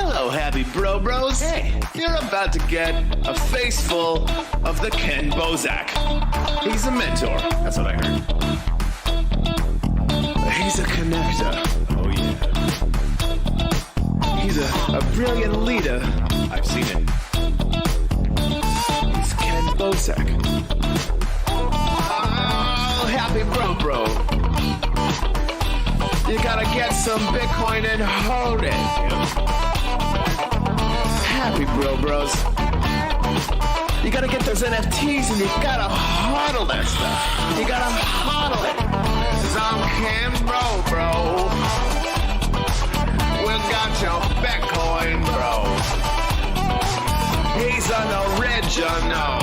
Hello, happy bros. Hey, you're about to get a face full of the Kenn Bosak. He's a mentor. That's what I heard. He's a connector. Oh, yeah. He's a brilliant leader. I've seen it. He's Kenn Bosak. Oh, happy bro. You gotta get some Bitcoin and hold it. Happy bros. You gotta get those NFTs and you gotta hodl that stuff. You gotta hodl it. 'Cause I'm Kenn bro. We got your Bitcoin, bro. He's an original.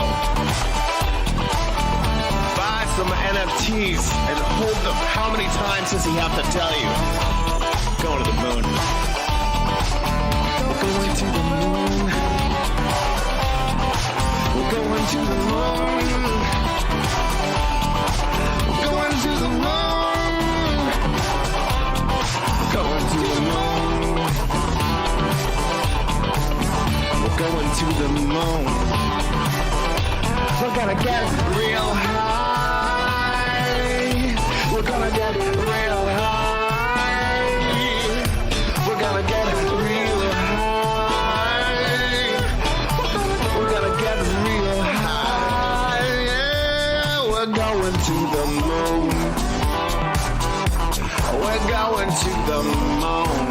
Buy some NFTs and hold them. How many times does he have to tell you? Going to the moon. We're going to the moon. We're going to the moon. We're going to the moon. Going to the moon. We're going to the moon. We're gonna get real high. We're gonna get real high. We're gonna get real high. We're gonna get real high. Yeah, we're going to the moon. We're going to the moon.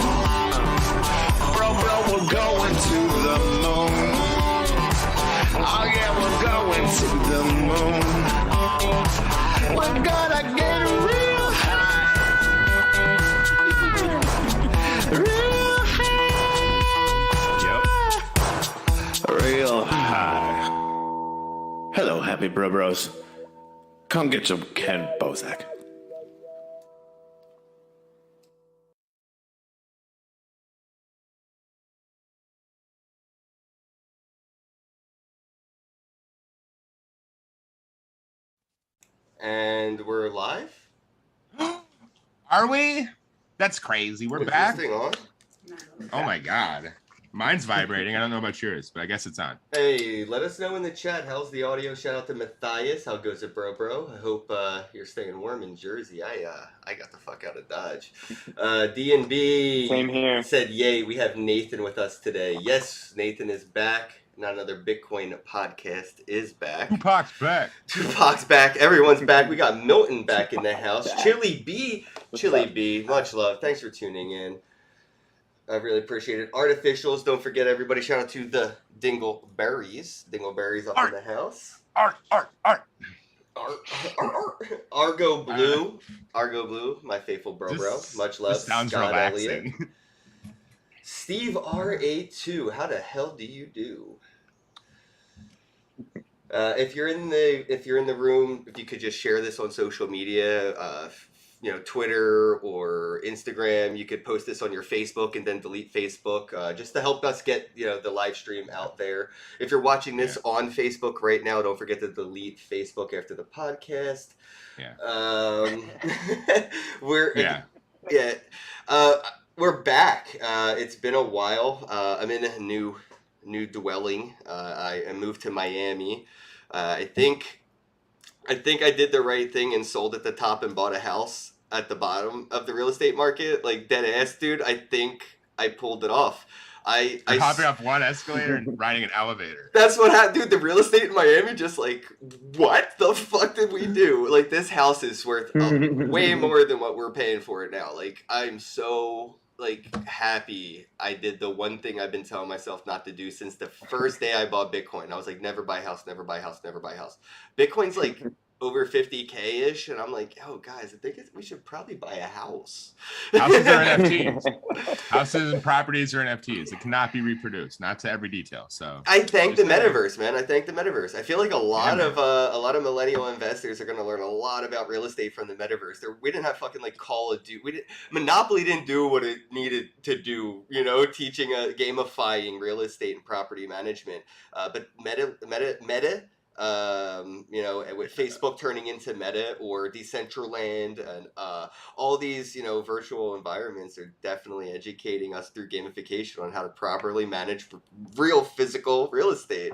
Bro, we're going to the moon. Oh yeah, we're going to the moon. We're gonna get real high. Real high. Yep. Real high. Hello, happy bros. Come get some Kenn Bosak. And we're live? Are we? That's crazy. We're Is back. this thing on? Oh my god. Mine's vibrating. I don't know about yours, but I guess it's on. Hey, let us know in the chat. How's the audio? Shout out to Matthias. How goes it, bro? I hope you're staying warm in Jersey. I got the fuck out of Dodge. D&B Same here. said, yay, we have Nathan with us today. Yes, Nathan is back. Not another Bitcoin podcast is back. Tupac's back. Tupac's back. Everyone's back. We got Milton back in the house. Chili B, much love. Thanks for tuning in. I really appreciate it. Artificials, don't forget everybody. Shout out to the Dingleberries. Dingleberries up in the house. Art. Argo Blue, my faithful bro. Much love. Sounds Scott relaxing. Elliott. Steve RA2, how the hell do you do? If you're in the room, if you could just share this on social media, Twitter or Instagram, you could post this on your Facebook and then delete Facebook, just to help us get the live stream out there. If you're watching this on Facebook right now, don't forget to delete Facebook after the podcast. We're back. It's been a while. I'm in a new dwelling. I moved to Miami. I think I did the right thing and sold at the top and bought a house at the bottom of the real estate market. Like, dead ass, dude. I think I pulled it off. I hopping off one escalator and riding an elevator. That's what happened, dude. The real estate in Miami, just like, what the fuck did we do? Like, this house is worth way more than what we're paying for it now. Like, I'm so happy I did the one thing I've been telling myself not to do since the first day I bought Bitcoin. I was like, never buy house. Bitcoin's like over 50K-ish, and I'm like, oh, guys, I think we should probably buy a house. Houses are NFTs. Houses and properties are NFTs. It cannot be reproduced, not to every detail. So I thank the metaverse, man. I feel like a lot of millennial investors are going to learn a lot about real estate from the metaverse. We didn't have fucking Call of Duty. Monopoly didn't do what it needed to do, teaching gamifying real estate and property management. But Meta You know, and with Facebook turning into Meta or Decentraland, and all these, you know, virtual environments are definitely educating us through gamification on how to properly manage real physical real estate.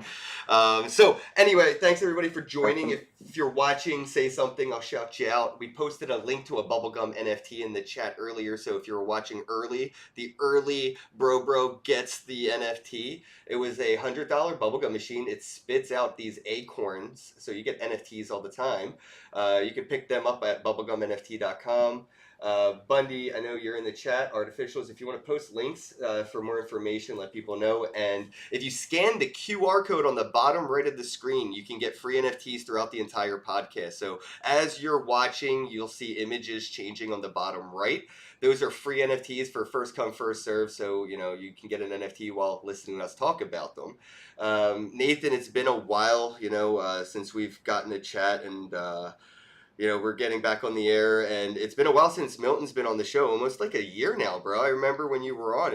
So anyway, thanks everybody for joining. If you're watching, say something, I'll shout you out. We posted a link to a bubblegum NFT in the chat earlier, so if you were watching early, the early bro gets the NFT. It was a $100 bubblegum machine. It spits out these acorns, so you get NFTs all the time. You can pick them up at bubblegumnft.com. Bundy, I know you're in the chat. Artificials, if you want to post links for more information, let people know. And if you scan the QR code on the bottom right of the screen, you can get free NFTs throughout the entire podcast. So as you're watching, you'll see images changing on the bottom right. Those are free NFTs for first come, first serve. So, you know, you can get an NFT while listening to us talk about them. Nathan, it's been a while, you know, since we've gotten to chat, and you know, we're getting back on the air, and it's been a while since Milton's been on the show, almost like a year now, bro. I remember when you were on,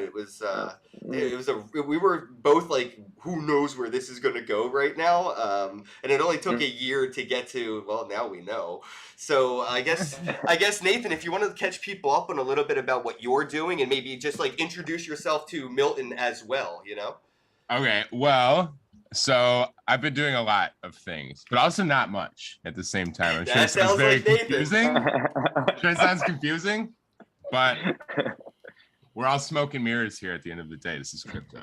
we were both like, who knows where this is going to go right now? And it only took a year to get to, well, now we know. So I guess Nathan, if you want to catch people up on a little bit about what you're doing, and maybe just like introduce yourself to Milton as well, you know? Okay, well, so I've been doing a lot of things, but also not much at the same time. I'm sure it sounds very confusing. I'm sure it sounds confusing, but we're all smoke and mirrors here at the end of the day. This is crypto.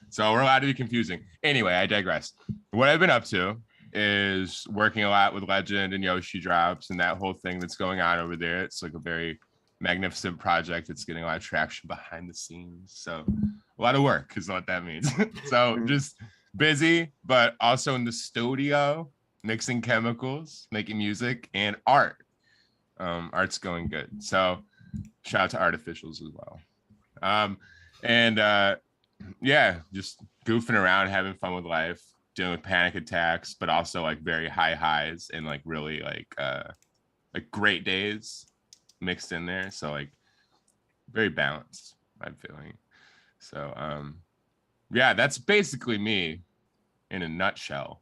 So we're allowed to be confusing. Anyway, I digress. What I've been up to is working a lot with Legend and Yoshi Drops and that whole thing that's going on over there. It's like a very magnificent project. It's getting a lot of traction behind the scenes. So a lot of work is what that means. So just busy, but also in the studio, mixing chemicals, making music, and art. Art's going good. So shout out to Artificials as well. Yeah, just goofing around, having fun with life, dealing with panic attacks, but also like very high highs and like really like great days mixed in there. So like very balanced, I'm feeling. So yeah, that's basically me in a nutshell.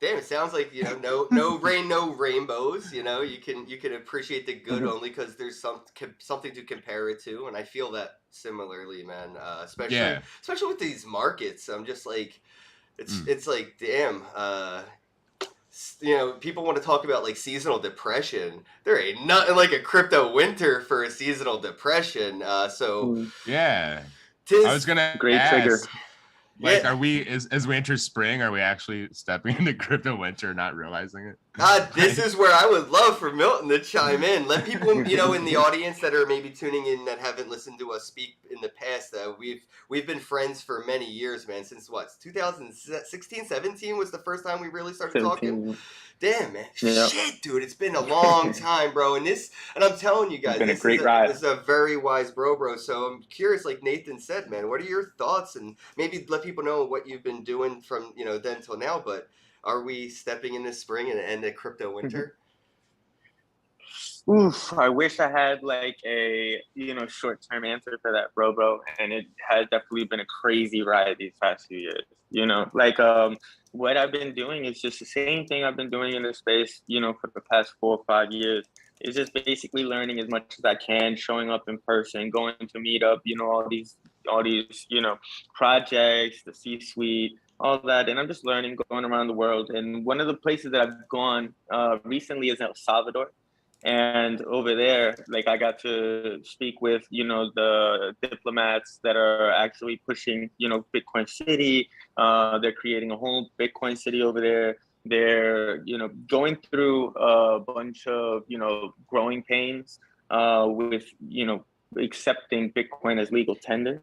Damn, it sounds like, you know, no rain, no rainbows. You know, you can appreciate the good only because there's something to compare it to, and I feel that similarly, man. Especially with these markets, I'm just like, it's like, damn. You know, people want to talk about like seasonal depression. There ain't nothing like a crypto winter for a seasonal depression. So yeah, I was gonna great ask, trigger. Like, are we as we enter spring? Are we actually stepping into crypto winter, not realizing it? This is where I would love for Milton to chime in. Let people, you know, in the audience that are maybe tuning in that haven't listened to us speak in the past. We've been friends for many years, man. Since what, 2016, 17 was the first time we really started 17. talking. Damn, man. Yep. Shit, dude. It's been a long time, bro. And I'm telling you guys, it's been a great ride. This is a very wise bro. So I'm curious, like Nathan said, man, what are your thoughts? And maybe let people know what you've been doing from, you know, then till now. But are we stepping in this spring and end of crypto winter? Oof, I wish I had like a, you know, short-term answer for that, bro. And it has definitely been a crazy ride these past few years. You know, like what I've been doing is just the same thing I've been doing in this space, you know, for the past 4 or 5 years. It's just basically learning as much as I can, showing up in person, going to meet up, you know, all these, you know, projects, the C-suite, all that. And I'm just learning, going around the world. And one of the places that I've gone recently is El Salvador. And over there, like I got to speak with, you know, the diplomats that are actually pushing, you know, Bitcoin City. They're creating a whole Bitcoin City over there. They're, you know, going through a bunch of, you know, growing pains with, you know, accepting Bitcoin as legal tender.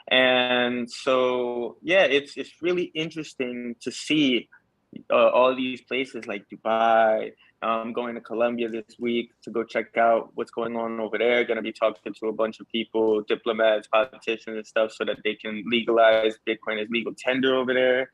And so, yeah, it's really interesting to see all these places like Dubai. I'm going to Colombia this week to go check out what's going on over there. Going to be talking to a bunch of people, diplomats, politicians and stuff, so that they can legalize Bitcoin as legal tender over there.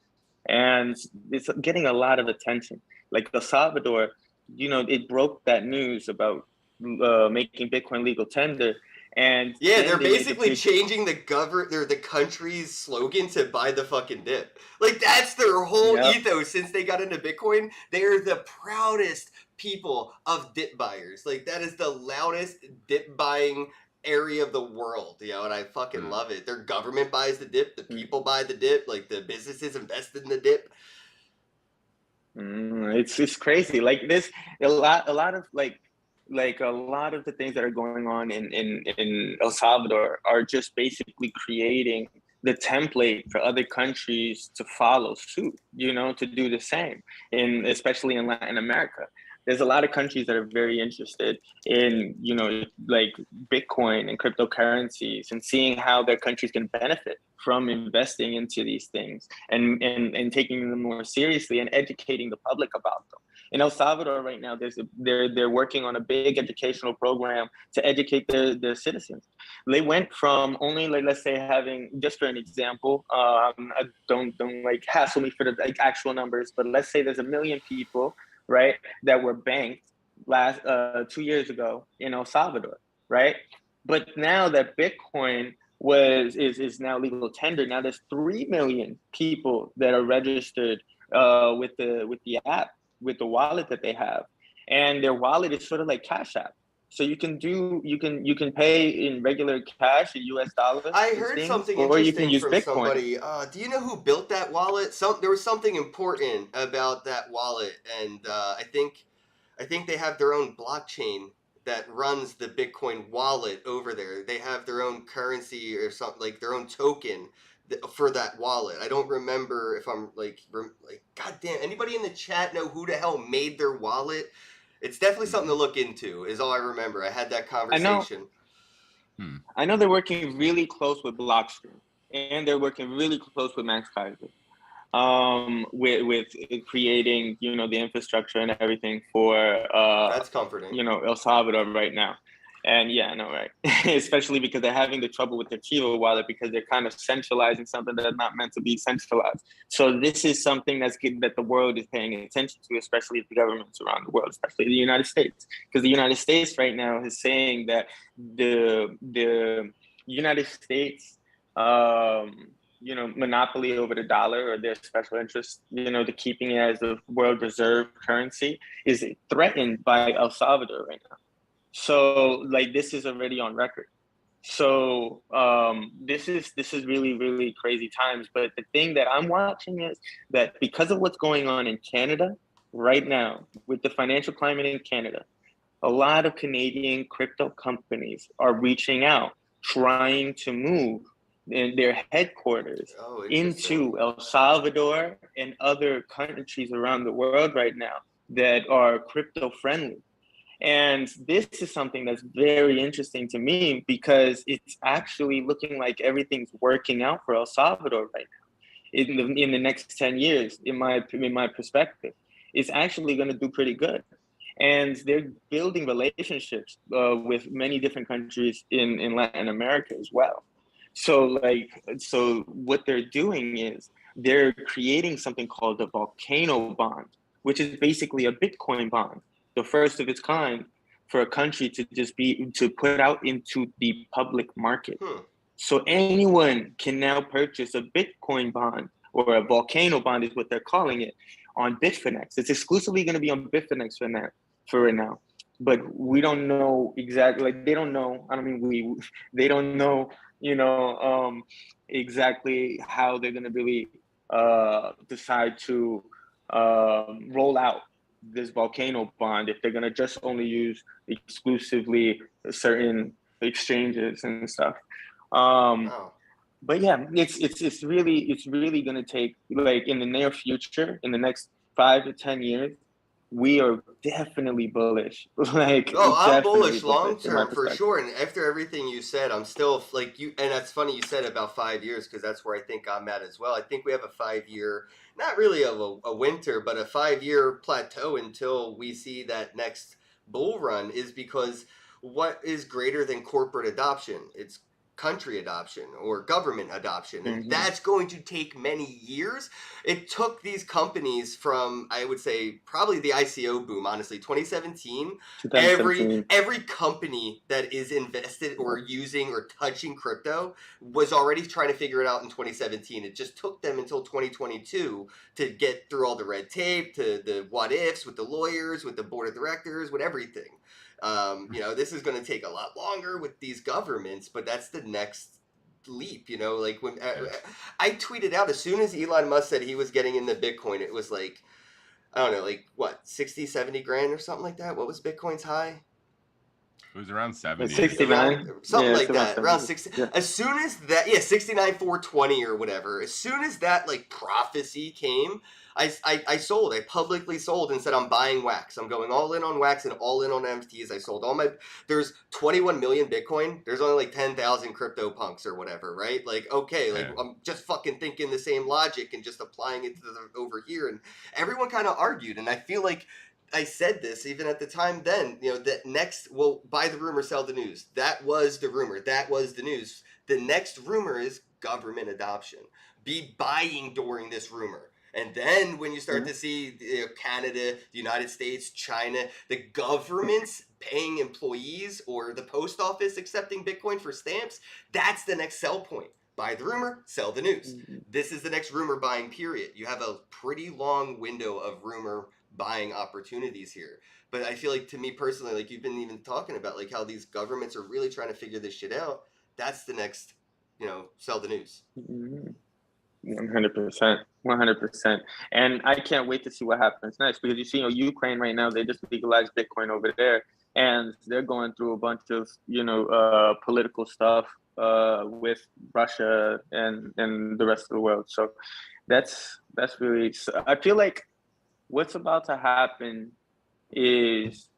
And it's getting a lot of attention. Like El Salvador, you know, it broke that news about making Bitcoin legal tender. and yeah, they're sending it to basically changing the country's slogan to buy the fucking dip. Like that's their whole Yep. ethos since they got into Bitcoin. They are the proudest people of dip buyers. Like that is the loudest dip buying area of the world, you know, and I fucking love it. Their government buys the dip, the people buy the dip, like the businesses invest in the dip. It's crazy. Like this, a lot of like a lot of the things that are going on in El Salvador are just basically creating the template for other countries to follow suit, you know, to do the same, in especially in Latin America. There's a lot of countries that are very interested in, you know, like Bitcoin and cryptocurrencies and seeing how their countries can benefit from investing into these things and taking them more seriously and educating the public about them. In El Salvador right now, they're working on a big educational program to educate their citizens. They went from only, like, let's say, having, just for an example, don't like hassle me for the like actual numbers, but let's say there's 1 million people, right, that were banked last 2 years ago in El Salvador, right? But now that Bitcoin is now legal tender, now there's 3 million people that are registered with the app, with the wallet that they have, and their wallet is sort of like Cash App. So you can pay in regular cash in US dollars. I heard something or you can interesting use from Bitcoin. somebody. Do you know who built that wallet? There was something important about that wallet, and I think they have their own blockchain that runs the Bitcoin wallet over there. They have their own currency or something, like their own token for that wallet. I don't remember if I'm like goddamn. Anybody in the chat know who the hell made their wallet? It's definitely something to look into. Is all I remember. I had that conversation. I know they're working really close with Blockstream, and they're working really close with Max Kaiser, with creating, you know, the infrastructure and everything for That's comforting. you know, El Salvador right now. And yeah, I know, right? Especially because they're having the trouble with the Chivo wallet because they're kind of centralizing something that's not meant to be centralized. So this is something that's good, that the world is paying attention to, especially the governments around the world, especially the United States, because the United States right now is saying that the United States, you know, monopoly over the dollar, or their special interest, you know, the keeping it as a world reserve currency, is threatened by El Salvador right now. So like this is already on record. So this is really, really crazy times. But the thing that I'm watching is that because of what's going on in Canada right now with the financial climate in Canada, a lot of Canadian crypto companies are reaching out, trying to move in their headquarters into El Salvador and other countries around the world right now that are crypto friendly. And this is something that's very interesting to me because it's actually looking like everything's working out for El Salvador right now. In the next 10 years, in my perspective, it's actually going to do pretty good. And they're building relationships with many different countries in Latin America as well. So what they're doing is they're creating something called the volcano bond, which is basically a Bitcoin bond, the first of its kind for a country to put out into the public market. So anyone can now purchase a Bitcoin bond, or a volcano bond is what they're calling it, on Bitfinex. It's exclusively going to be on Bitfinex for right now. But we don't know exactly, like they don't know, I don't mean they don't know, you know, exactly how they're going to really decide to roll out this volcano bond, if they're going to just only use exclusively certain exchanges and stuff. But yeah, it's really going to take, like, in the near future, in the next 5 to 10 years, we are definitely bullish. Like, I'm bullish long term for sure. And after everything you said, I'm still like you. And that's funny you said about 5 years, because that's where I think I'm at as well. I think we have a 5-year, not really a winter, but a 5-year plateau until we see that next bull run. Is because what is greater than corporate adoption? It's country adoption or government adoption, and that's going to take many years. It took these companies from, I would say, probably the ICO boom, honestly, 2017. Every company that is invested or using or touching crypto was already trying to figure it out in 2017. It just took them until 2022 to get through all the red tape, to the what ifs with the lawyers, with the board of directors, with everything. This is going to take a lot longer with these governments, but that's the next leap. Like when I tweeted out, as soon as Elon Musk said he was getting into Bitcoin, it was like, I don't know, like what, 60, 70 grand or something like that? What was Bitcoin's high? It was around 70. 69. Something like that. Around 60. Yeah. As soon as that, 69, 420 or whatever. As soon as that like prophecy came, I sold. I publicly sold and said, I'm buying wax. I'm going all in on wax and all in on NFTs. I sold there's 21 million Bitcoin. There's only like 10,000 crypto punks or whatever, right? Like, okay, like I'm just fucking thinking the same logic and just applying it to over here. And everyone kind of argued. And I feel like I said this even at the time then, that next, well, buy the rumor, sell the news. That was the rumor. That was the news. The next rumor is government adoption. Be buying during this rumor. And then when you start to see Canada, the United States, China, the governments paying employees or the post office accepting Bitcoin for stamps, that's the next sell point. Buy the rumor, sell the news. This is the next rumor buying period. You have a pretty long window of rumor buying opportunities here. But I feel like, to me personally, like you've been even talking about like how these governments are really trying to figure this shit out. That's the next, sell the news. 100%. And I can't wait to see what happens next, because you see, Ukraine right now, they just legalized Bitcoin over there, and they're going through a bunch of, political stuff with Russia and the rest of the world. So that's really, I feel like what's about to happen is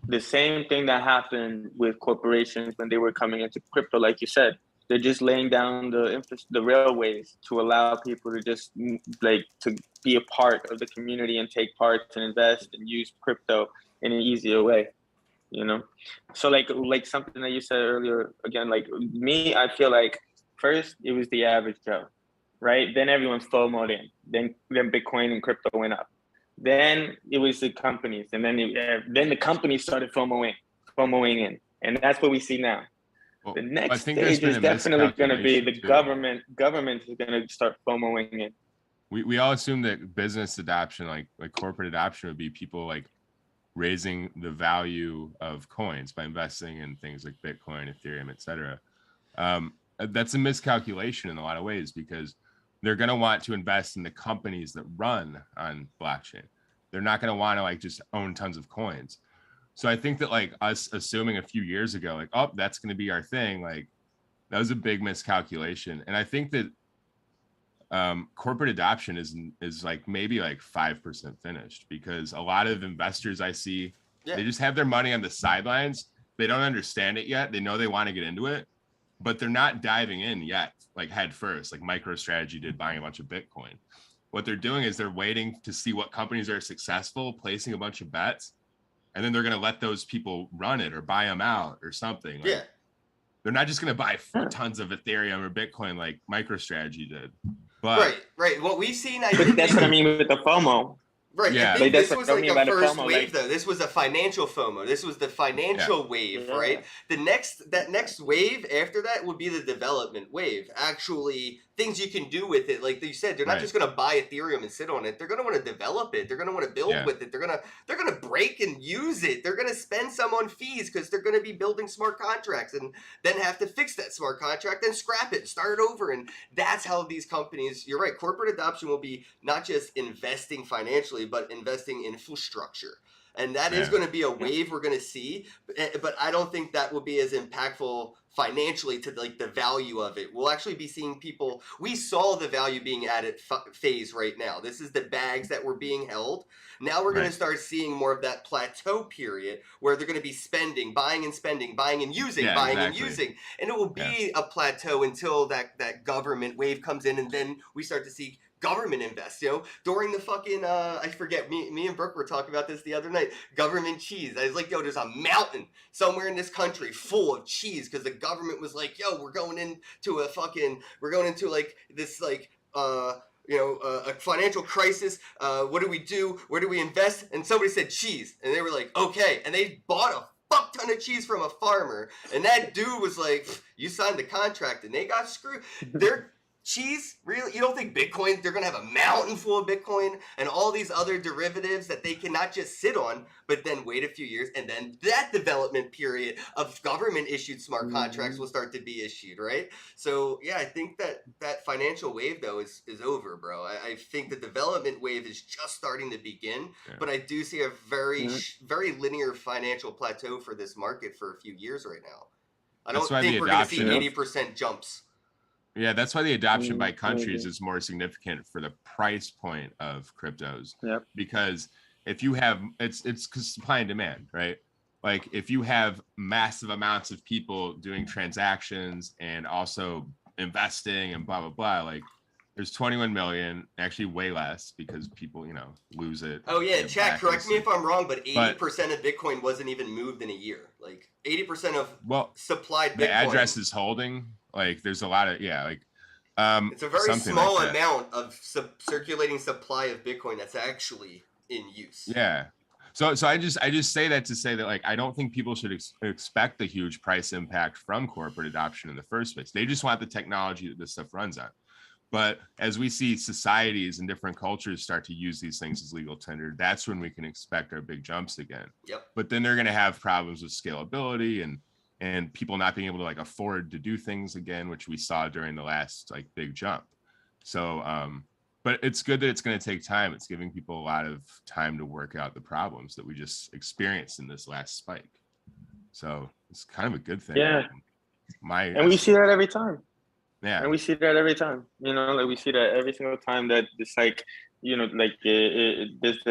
the same thing that happened with corporations when they were coming into crypto, like you said. They're just laying down the railways to allow people to just to be a part of the community and take part and invest and use crypto in an easier way, So like something that you said earlier, again, like me, I feel like first it was the average Joe, right? Then everyone's FOMO'd in. Then Bitcoin and crypto went up. Then it was the companies, and then the companies started FOMOing in, and that's what we see now. The next stage is definitely going to be the government. Government is going to start FOMOing in. We all assume that business adoption, like corporate adoption, would be people like raising the value of coins by investing in things like Bitcoin, Ethereum, etc. That's a miscalculation in a lot of ways, because they're going to want to invest in the companies that run on blockchain. They're not going to want to like just own tons of coins. So I think that like us assuming a few years ago, like, oh, that's going to be our thing, like that was a big miscalculation. And I think that corporate adoption is like maybe like 5% finished, because a lot of investors I see, they just have their money on the sidelines. They don't understand it yet. They know they want to get into it, but they're not diving in yet, like head first, like MicroStrategy did, buying a bunch of Bitcoin. What they're doing is they're waiting to see what companies are successful, placing a bunch of bets, and then they're going to let those people run it or buy them out or something. Like, they're not just going to buy tons of Ethereum or Bitcoin like MicroStrategy did. But right. What we've seen, but that's what I mean with the FOMO. Right. Yeah. I think this was like a first wave, though. This was a financial FOMO. This was the financial wave, right? That next wave after that would be the development wave. Actually, things you can do with it. Like you said, they're not just going to buy Ethereum and sit on it. They're going to want to develop it. They're going to want to build with it. They're going to break and use it. They're going to spend some on fees because they're going to be building smart contracts and then have to fix that smart contract and scrap it, start over. And that's how these companies, you're right, corporate adoption will be not just investing financially, but investing in infrastructure. And that is going to be a wave we're going to see, but I don't think that will be as impactful financially to like the value of it. We'll actually be seeing people, we saw the value being added phase right now. This is the bags that were being held. Now we're going to start seeing more of that plateau period where they're going to be spending, buying and spending, buying and using, buying and using. And it will be a plateau until that government wave comes in, and then we start to see government invests, during the fucking, I forget, me and Brooke were talking about this the other night, government cheese. I was like, yo, there's a mountain somewhere in this country full of cheese because the government was like, yo, we're going into like this, like, a financial crisis. What do we do? Where do we invest? And somebody said cheese. And they were like, okay. And they bought a fuck ton of cheese from a farmer. And that dude was like, you signed the contract and they got screwed. They're cheese, really? You don't think Bitcoin, they're going to have a mountain full of Bitcoin and all these other derivatives that they can not just sit on, but then wait a few years, and then that development period of government-issued smart contracts will start to be issued, right? So, yeah, I think that financial wave, though, is over, bro. I think the development wave is just starting to begin, but I do see a very linear financial plateau for this market for a few years right now. I don't think we're going to see 80% jumps. Yeah, that's why the adoption by countries is more significant for the price point of cryptos. Yep. Because if you have, it's supply and demand, right? Like if you have massive amounts of people doing transactions and also investing and blah, blah, blah, like there's 21 million, actually way less because people, lose it. Oh yeah, chat, correct me if I'm wrong, but 80% of Bitcoin wasn't even moved in a year. Like 80% of supplied Bitcoin. The address is holding. Like there's a lot of it's a very small amount of circulating supply of Bitcoin that's actually in use. Yeah. So I just say that to say that like I don't think people should expect a huge price impact from corporate adoption in the first place. They just want the technology that this stuff runs on. But as we see societies and different cultures start to use these things as legal tender, that's when we can expect our big jumps again. Yep. But then they're going to have problems with scalability and people not being able to like afford to do things again, which we saw during the last like big jump. So, but it's good that it's going to take time. It's giving people a lot of time to work out the problems that we just experienced in this last spike. So it's kind of a good thing. Yeah. And we see that every time. Yeah. And we see that every time, like we see that every single time that it's like, like there's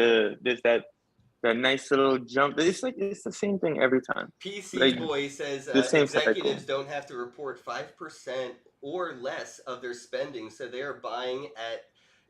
that nice little jump. It's the same thing every time. PC Boy says executives don't have to report 5% or less of their spending, so they are buying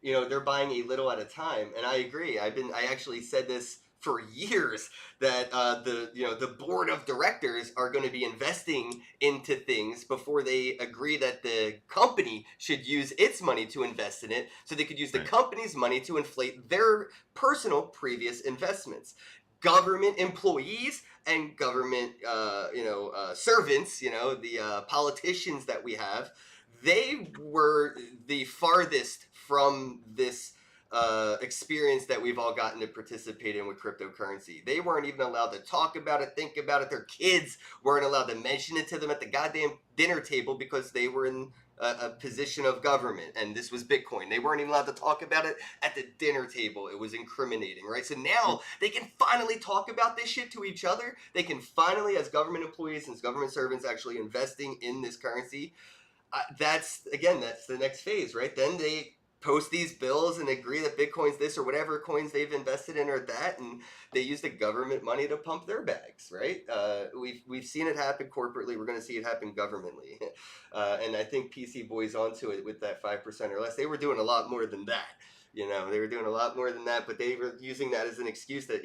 they're buying a little at a time. And I agree. I actually said this for years that the board of directors are going to be investing into things before they agree that the company should use its money to invest in it, so they could use the company's money to inflate their personal previous investments. Government employees and government servants, the politicians that we have, they were the farthest from this experience that we've all gotten to participate in with cryptocurrency. They weren't even allowed to talk about it, think about it. Their kids weren't allowed to mention it to them at the goddamn dinner table because they were in a position of government, and this was Bitcoin. They weren't even allowed to talk about it at the dinner table. It was incriminating, right? So now they can finally talk about this shit to each other. They can finally, as government employees and as government servants, actually investing in this currency. That's the next phase, right? Then they post these bills and agree that Bitcoin's this or whatever coins they've invested in or that, and they use the government money to pump their bags, right? We've seen it happen corporately. We're going to see it happen governmentally. And I think PC Boy's onto it with that 5% or less. They were doing a lot more than that. They were doing a lot more than that, but they were using that as an excuse that,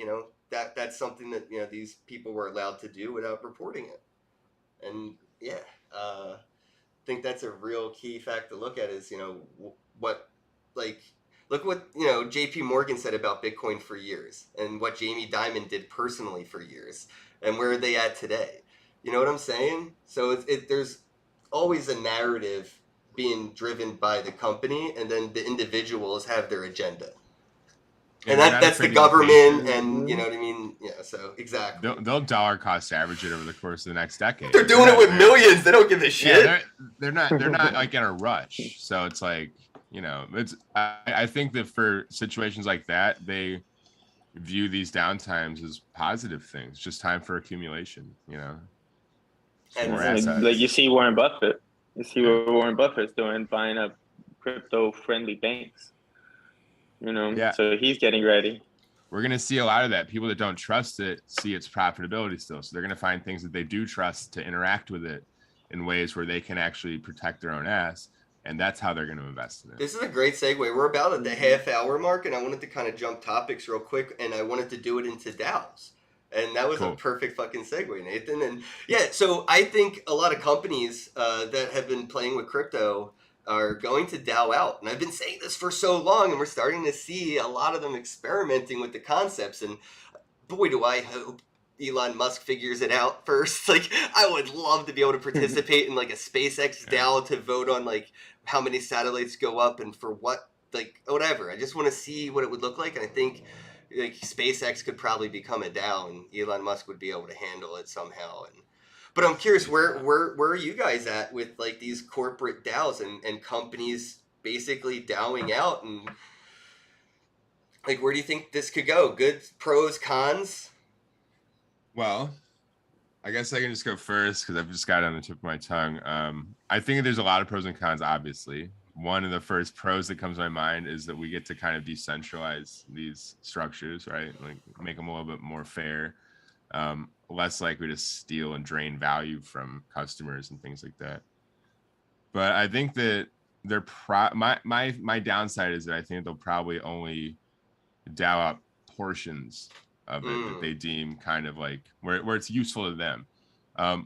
that's something that, these people were allowed to do without reporting it. And yeah, I think that's a real key fact to look at is, look what, JP Morgan said about Bitcoin for years and what Jamie Dimon did personally for years, and where are they at today? You know what I'm saying? So there's always a narrative being driven by the company, and then the individuals have their agenda. And that's the government, and you know what I mean? Yeah, so exactly. They'll dollar cost average it over the course of the next decade. They're doing it with millions. They don't give a shit. Yeah, they're not like in a rush. So it's like, I think that for situations like that, they view these downtimes as positive things, just time for accumulation, And like you see Warren Buffett. You see what Warren Buffett's doing, buying up crypto-friendly banks. So he's getting ready. We're going to see a lot of that. People that don't trust it see its profitability still. So they're going to find things that they do trust to interact with it in ways where they can actually protect their own ass. and that's how they're going to invest in it. This is a great segue. We're about at the half-hour mark, and I wanted to kind of jump topics real quick, and I wanted to do it into DAOs. And that was a perfect fucking segue, Nathan. And yeah, so I think a lot of companies that have been playing with crypto are going to DAO out. And I've been saying this for so long, and we're starting to see a lot of them experimenting with the concepts. And boy, do I hope Elon Musk figures it out first. Like, I would love to be able to participate in like a SpaceX DAO to vote on like how many satellites go up and for what, like whatever. I just want to see what it would look like. And I think like SpaceX could probably become a DAO, and Elon Musk would be able to handle it somehow. But I'm curious, where are you guys at with like these corporate DAOs and companies basically DAOing out, and like where do you think this could go? Good pros, cons? Well, I guess I can just go first because I've just got it on the tip of my tongue. I think there's a lot of pros and cons, obviously. One of the first pros that comes to my mind is that we get to kind of decentralize these structures, right? Like make them a little bit more fair, less likely to steal and drain value from customers and things like that. But I think that they're my downside is that I think they'll probably only DAO up portions of it that they deem kind of like where it's useful to them. I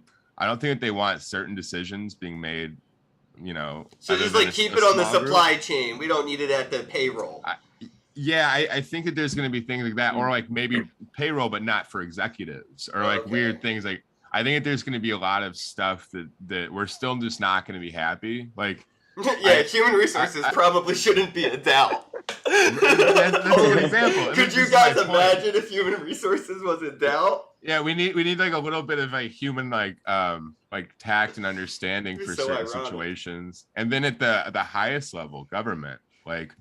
don't think that they want certain decisions being made, you know. So just like keep it on the supply chain. We don't need it at the payroll. I think that there's going to be things like that, or like maybe payroll, but not for executives, or like weird things. Like I think that there's going to be a lot of stuff that we're still just not going to be happy. Like human resources probably shouldn't be a DAO. That's a good example. Could you guys imagine if human resources was a DAO? Yeah, we need like a little bit of like human like tact and understanding for certain situations. And then at the highest level, government, like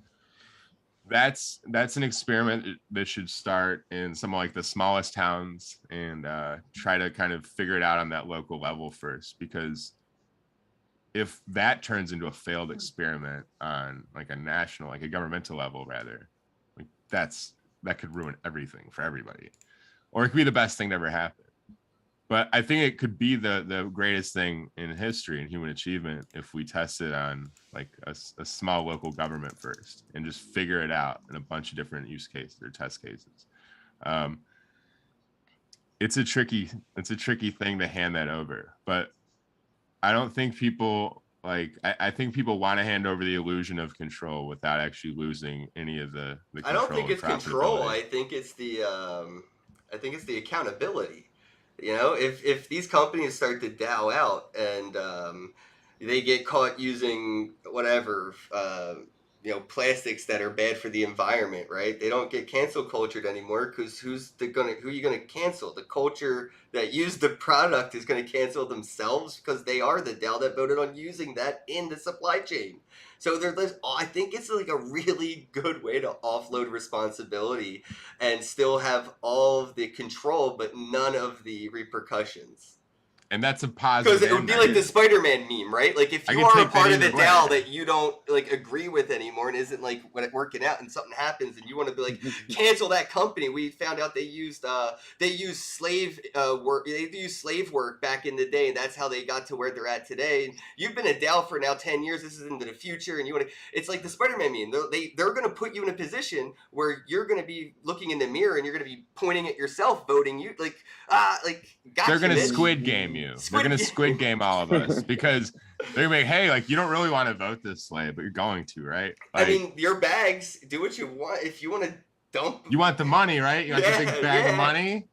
that's an experiment that should start in some of like the smallest towns and try to kind of figure it out on that local level first, because if that turns into a failed experiment on like a national, like a governmental level rather, like that could ruin everything for everybody. Or it could be the best thing to ever happen. But I think it could be the greatest thing in history and human achievement if we test it on like a small local government first and just figure it out in a bunch of different use cases or test cases. It's a tricky thing to hand that over, but I don't think people I think people want to hand over the illusion of control without actually losing any of the control. I don't think it's control. I think it's the accountability. You know, if these companies start to DAO out and they get caught using whatever plastics that are bad for the environment, right? They don't get cancel cultured anymore because who are you gonna cancel? The culture that used the product is gonna cancel themselves because they are the DAO that voted on using that in the supply chain. So I think it's like a really good way to offload responsibility and still have all of the control, but none of the repercussions. And that's a positive. Because it would be like the Spider-Man meme, right? Like if you are a part of the DAO that you don't like agree with anymore and isn't like working out, and something happens and you want to be like cancel that company. We found out they used slave work. They used slave work back in the day, and that's how they got to where they're at today. And you've been a DAO for now 10 years. This is into the future, and you want to. It's like the Spider-Man meme. They're going to put you in a position where you're going to be looking in the mirror and you're going to be pointing at yourself, voting you like. Gotcha, they're going to Squid Game you. They're going to Squid Game all of us because they're going to be, hey, like, you don't really want to vote this way, but you're going to, right? Like, I mean, your bags, do what you want. If you want to dump. You want the money, right? You want the big bag of money?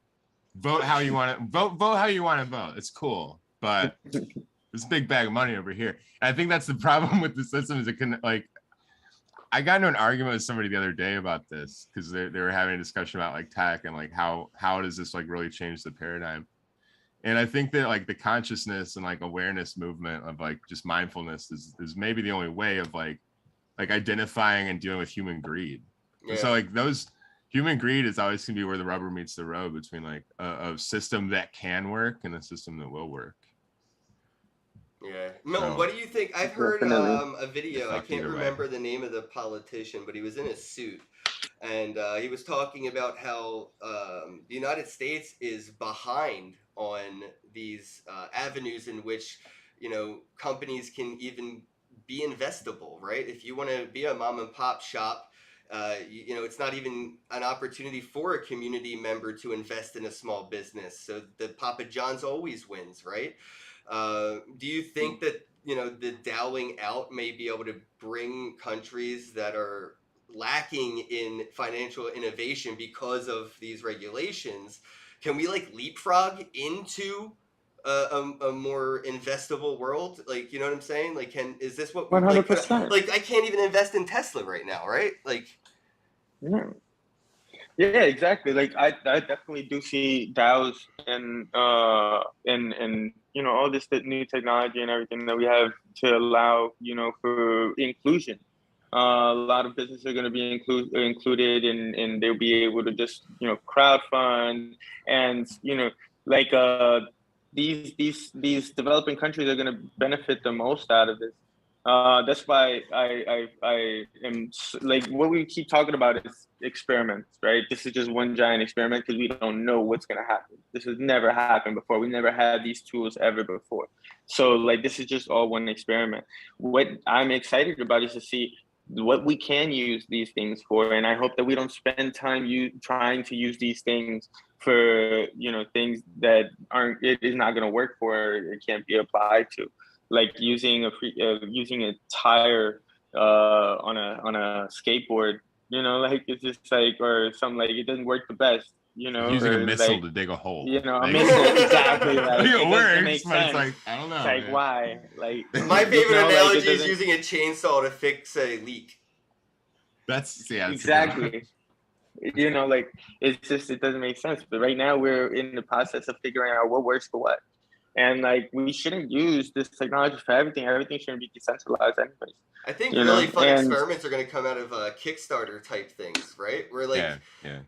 Vote how you want to vote how you want to vote. It's cool. But there's a big bag of money over here. And I think that's the problem with the system is it can, like, I got into an argument with somebody the other day about this because they were having a discussion about like tech and like how does this like really change the paradigm. And I think that like the consciousness and like awareness movement of like just mindfulness is maybe the only way of like identifying and dealing with human greed. Yeah. So like those human greed is always gonna be where the rubber meets the road between like a system that can work and a system that will work. Yeah. Milton, what do you think? I've heard a video. I can't remember the name of the politician, but he was in a suit. And he was talking about how the United States is behind on these avenues in which, companies can even be investable, right? If you want to be a mom and pop shop, you know, it's not even an opportunity for a community member to invest in a small business. So the Papa John's always wins, right? Do you think that, you know, the dowling out may be able to bring countries that are lacking in financial innovation because of these regulations? Can we like leapfrog into a more investable world? Like, you know what I'm saying? Like, is this what we like? 100%. Like, I can't even invest in Tesla right now, right? Like, Yeah. Yeah, exactly. Like I definitely do see DAOs and you know all this new technology and everything that we have to allow, you know, for inclusion. A lot of businesses are going to be included, and they'll be able to just, you know, crowdfund, and you know, like these developing countries are going to benefit the most out of this. That's why I am like, what we keep talking about is experiments, right? This is just one giant experiment because we don't know what's gonna happen. This has never happened before. We never had these tools ever before. So like, this is just all one experiment. What I'm excited about is to see what we can use these things for, and I hope that we don't spend time trying to use these things for, you know, things that it is not going to work for, or it can't be applied to, like using using a tire on a skateboard, you know, like it's just like, or something, like it doesn't work the best, you know, using a or missile like, to dig a hole. you know, a Like, missile, exactly. Like it it works, doesn't make but it's sense. like, I don't know. It's like, man. why? Like, my you favorite know, like, analogy is using a chainsaw to fix a leak. That's a good one. exactly. You know, like it's just, it doesn't make sense. But right now we're in the process of figuring out what works for what. And like, we shouldn't use this technology for everything. Everything shouldn't be decentralized anyways. I think You really know? fun And experiments are going to come out of Kickstarter type things, right? Where like Yeah.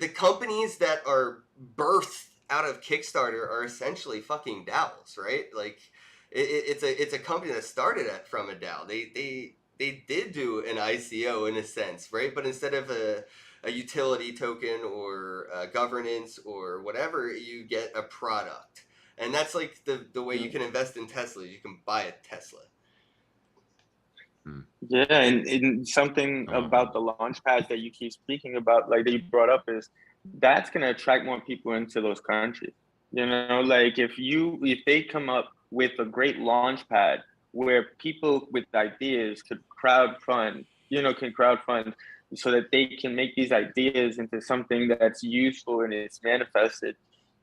the companies that are birthed out of Kickstarter are essentially fucking DAOs, right? Like it's a company that started from a DAO. They did do an ICO in a sense, right? But instead of a utility token or governance or whatever, you get a product. And that's like the way you can invest in Tesla. You can buy a Tesla. yeah, and something about the launch pads that you keep speaking about, like that you brought up, is that's going to attract more people into those countries. You know, like if they come up with a great launch pad where people with ideas could crowdfund, you know, can crowdfund so that they can make these ideas into something that's useful and it's manifested,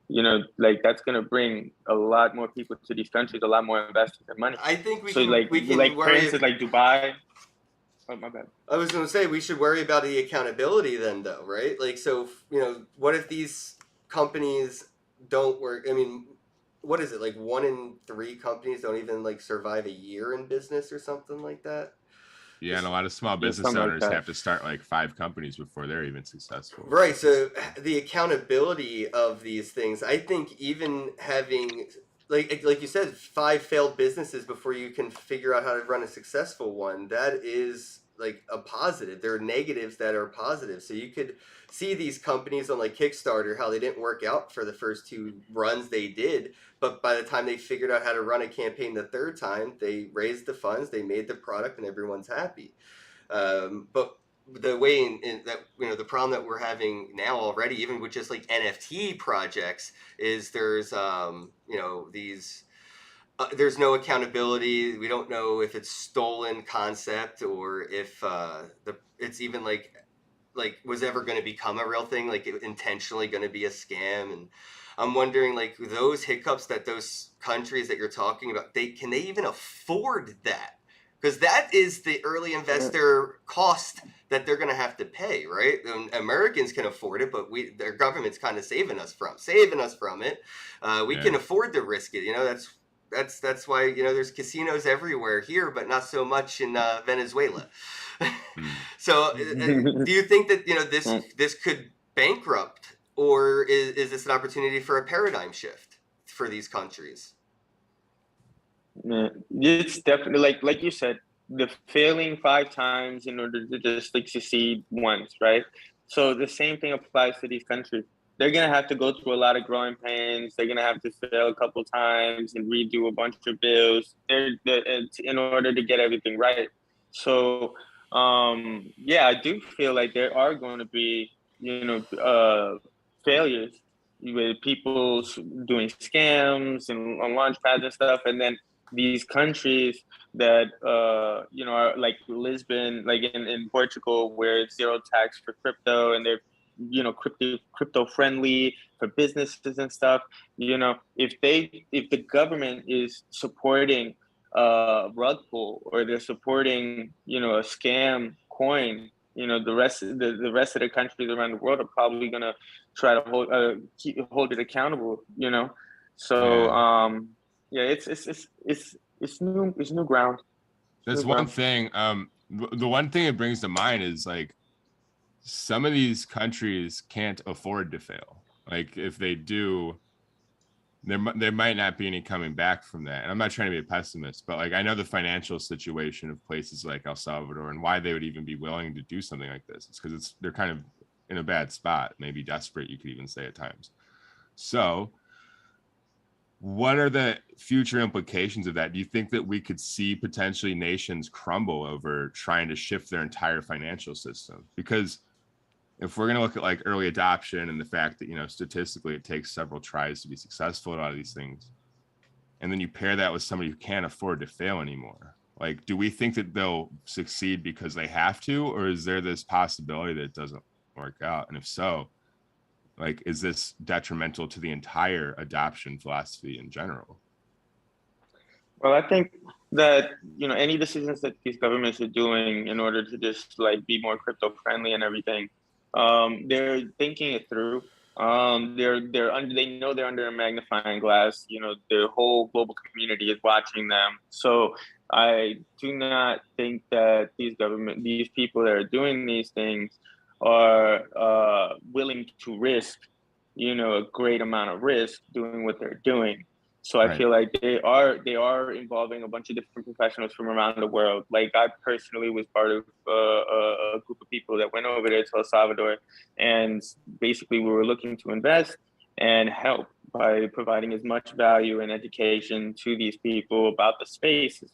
you know, like that's going to bring a lot more people to these countries, a lot more investors and money. I think we So can like for worry. instance, like Dubai. Oh, my bad. I was going to say we should worry about the accountability then, though, right? Like, so you know, what if these companies don't work? I mean, what is it, like 1 in 3 companies don't even like survive a year in business or something like that? Yeah, and a lot of small business owners have to start like 5 companies before they're even successful. Right. So the accountability of these things, I think, even having like you said, 5 failed businesses before you can figure out how to run a successful one, that is like a positive. There are negatives that are positive. So you could see these companies on like Kickstarter, how they didn't work out for the first 2 runs they did, but by the time they figured out how to run a campaign the 3rd time, they raised the funds, they made the product, and everyone's happy. But the way in that, you know, the problem that we're having now already, even with just like NFT projects, is there's you know, these there's no accountability. We don't know if it's stolen concept or if it's even like was ever going to become a real thing, like intentionally going to be a scam. And I'm wondering, like, those hiccups that those countries that you're talking about, can they even afford that? Because that is the early investor cost that they're going to have to pay, right? Americans can afford it, but their government's kind of saving us from it. We can afford to risk it. You know, that's why, you know, there's casinos everywhere here, but not so much in Venezuela. So, do you think that, you know, this could bankrupt, or is this an opportunity for a paradigm shift for these countries? Yeah, it's definitely like you said, the failing 5 times in order to just like succeed once, right? So the same thing applies to these countries. they're gonna have to go through a lot of growing pains. They're gonna have to fail a couple times and redo a bunch of bills in order to get everything right. So, yeah, I do feel like there are going to be, failures with people doing scams and on launch pads and stuff, and then these countries that are like Lisbon, like in Portugal, where it's zero tax for crypto, and they're crypto friendly for businesses and stuff. If the government is supporting rug pull, or they're supporting a scam coin, the rest of the countries around the world are probably gonna try to hold it accountable. So yeah, it's new ground. That's one thing. The one thing it brings to mind is like some of these countries can't afford to fail. Like if they do, there might not be any coming back from that. And I'm not trying to be a pessimist, but like I know the financial situation of places like El Salvador and why they would even be willing to do something like this. It's because they're kind of in a bad spot, maybe desperate, you could even say at times. So what are the future implications of that? Do you think that we could see potentially nations crumble over trying to shift their entire financial system? Because if we're going to look at like early adoption and the fact that, statistically it takes several tries to be successful at a lot of these things, and then you pair that with somebody who can't afford to fail anymore, like, do we think that they'll succeed because they have to, or is there this possibility that it doesn't work out? And if so, like, is this detrimental to the entire adoption philosophy in general? Well, I think that, any decisions that these governments are doing in order to just like be more crypto friendly and everything, they're thinking it through. They know they're under a magnifying glass. Their whole global community is watching them. So I do not think that these people that are doing these things are willing to risk, a great amount of risk doing what they're doing. So I feel like they are involving a bunch of different professionals from around the world. Like I personally was part of a group of people that went over there to El Salvador, and basically we were looking to invest and help by providing as much value and education to these people about the space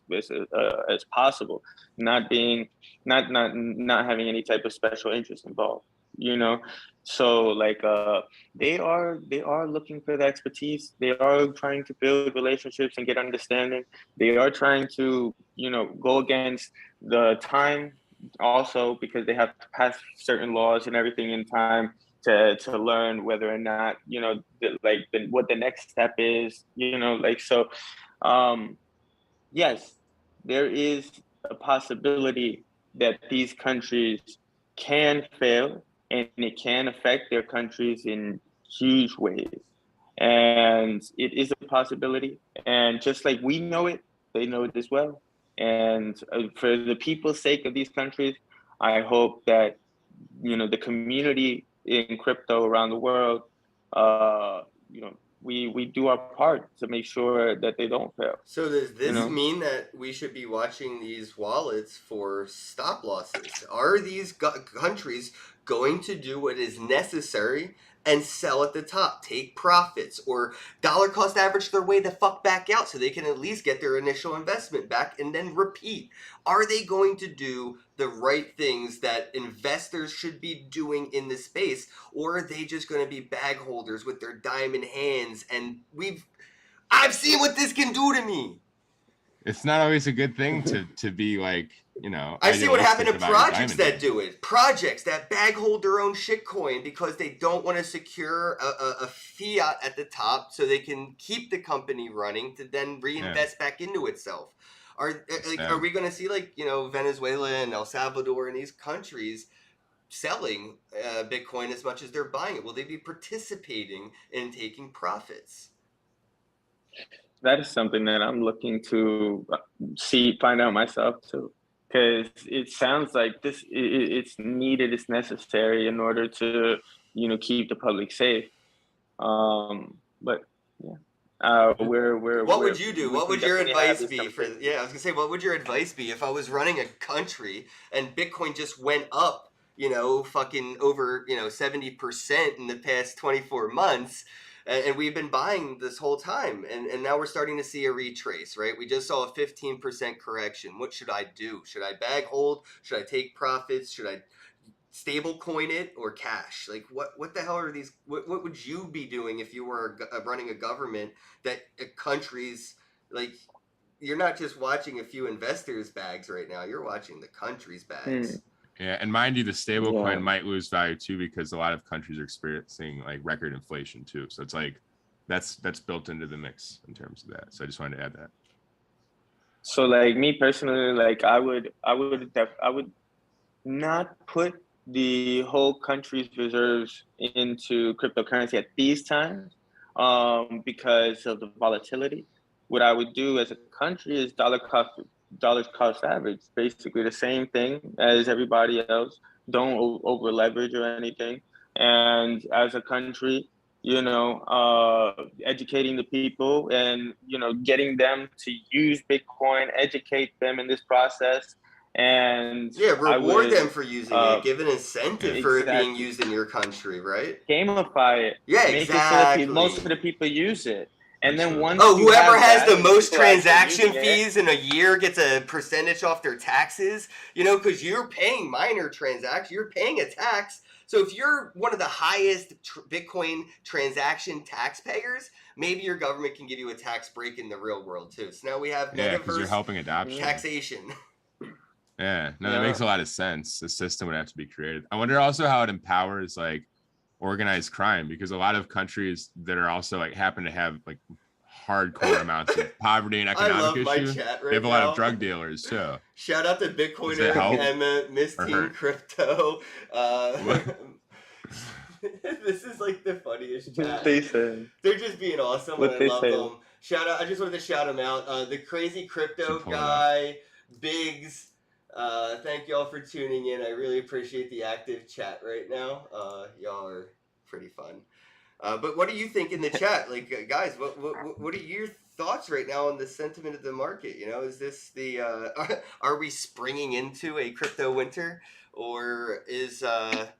as possible, not having any type of special interest involved. So like they are looking for the expertise. They are trying to build relationships and get understanding. They are trying to go against the time also, because they have to pass certain laws and everything in time to learn whether or not what the next step is. So yes, there is a possibility that these countries can fail, and it can affect their countries in huge ways. And it is a possibility. And just like we know it, they know it as well. And for the people's sake of these countries, I hope that, the community in crypto around the world, we do our part to make sure that they don't fail. So does this mean that we should be watching these wallets for stop losses? Are these countries going to do what is necessary and sell at the top, take profits, or dollar cost average their way the fuck back out so they can at least get their initial investment back and then repeat? Are they going to do the right things that investors should be doing in the space, or are they just going to be bag holders with their diamond hands? And I've seen what this can do to me. It's not always a good thing to be like, I see what happened to projects that do it. Projects that bag hold their own shitcoin because they don't want to secure a fiat at the top so they can keep the company running to then reinvest back into itself. Are we going to see Venezuela and El Salvador and these countries selling Bitcoin as much as they're buying it? Will they be participating in taking profits? That is something that I'm looking to find out myself too, because it sounds like it's needed, it's necessary in order to keep the public safe. But yeah, what would you do? What would your advice be for? Yeah, I was gonna say, what would your advice be if I was running a country and Bitcoin just went up fucking over 70% in the past 24 months. And we've been buying this whole time, and now we're starting to see a retrace, right? We just saw a 15% correction. What should I do? Should I bag hold? Should I take profits? Should I stable coin it or cash? Like, what the hell are these? What would you be doing if you were running a government that countries, like, you're not just watching a few investors' bags right now, you're watching the country's bags. Yeah, and mind you, the stable coin might lose value too because a lot of countries are experiencing like record inflation too. So it's like that's built into the mix in terms of that. So I just wanted to add that. So like me personally, like I would not put the whole country's reserves into cryptocurrency at these times, because of the volatility. What I would do as a country is dollars cost average, basically the same thing as everybody else. Don't over leverage or anything. And as a country, educating the people and, getting them to use Bitcoin, educate them in this process. And reward them for using it, give an incentive for it being used in your country, right? Gamify it. Yeah, make exactly. It so that most of the people use it. And then once whoever has the most transaction fees in a year gets a percentage off their taxes, because you're paying minor transactions, you're paying a tax. So if you're one of the highest Bitcoin transaction taxpayers, maybe your government can give you a tax break in the real world too. So now we have because you're helping adoption. Taxation. Yeah, no, that makes a lot of sense. The system would have to be created. I wonder also how it empowers like organized crime, because a lot of countries that are also like happen to have like hardcore amounts of poverty and economic issues. They have a lot of drug dealers too. Shout out to Bitcoiner Emma, Miss Team Crypto. This is like the funniest chat. They're just being awesome, and I love them. Shout out! I just wanted to shout them out. The Crazy Crypto guy, Biggs. Thank y'all for tuning in. I really appreciate the active chat right now. Y'all are pretty fun. But what do you think in the chat? Like, guys, what are your thoughts right now on the sentiment of the market? Is this the are we springing into a crypto winter, or is I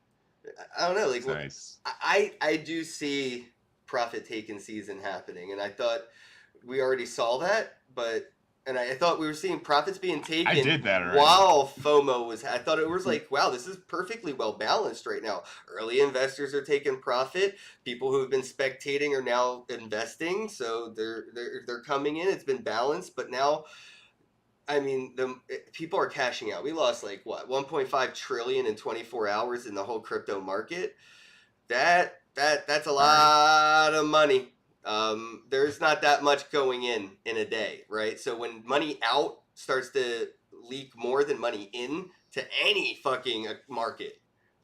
don't know. Like, nice. I do see profit taking season happening, and I thought we already saw that, but. And I thought we were seeing profits being taken. I did that already. While FOMO was. I thought it was like, wow, this is perfectly well balanced right now. Early investors are taking profit. People who have been spectating are now investing, so they're coming in. It's been balanced, but now, I mean, people are cashing out. We lost like what 1.5 trillion in 24 hours in the whole crypto market. That's a lot of money. There's not that much going in a day, right? So when money out starts to leak more than money in to any fucking market,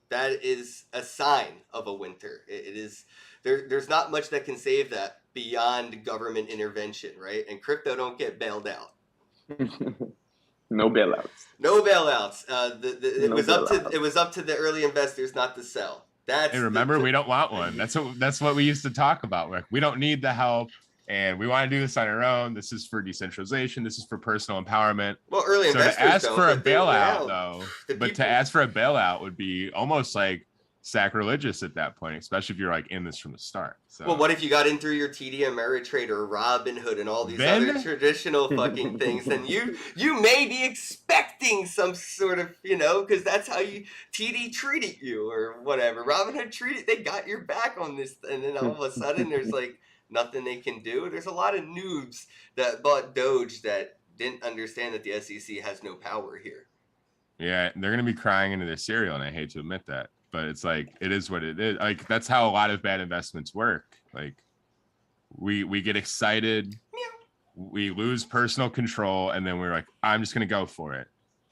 that is a sign of a winter. It is there's not much that can save that beyond government intervention, right? And crypto don't get bailed out. No bailouts. No bailouts. It was up to the early investors not to sell. And remember, we don't want one. That's what we used to talk about. Like, we don't need the help, and we want to do this on our own. This is for decentralization. This is for personal empowerment. Well, early investors to ask for a bailout, to ask for a bailout would be almost like sacrilegious at that point, especially if you're like in this from the start. So. Well, what if you got in through your TD Ameritrade or Robinhood and all these other traditional fucking things? Then you may be expecting some sort of, because that's how TD treated you or whatever. Robinhood they got your back on this, and then all of a sudden there's like nothing they can do. There's a lot of noobs that bought Doge that didn't understand that the SEC has no power here. Yeah, they're gonna be crying into their cereal, and I hate to admit that. But it's like, it is what it is. Like, that's how a lot of bad investments work. Like, we get excited, we lose personal control, and then we're like, I'm just going to go for it.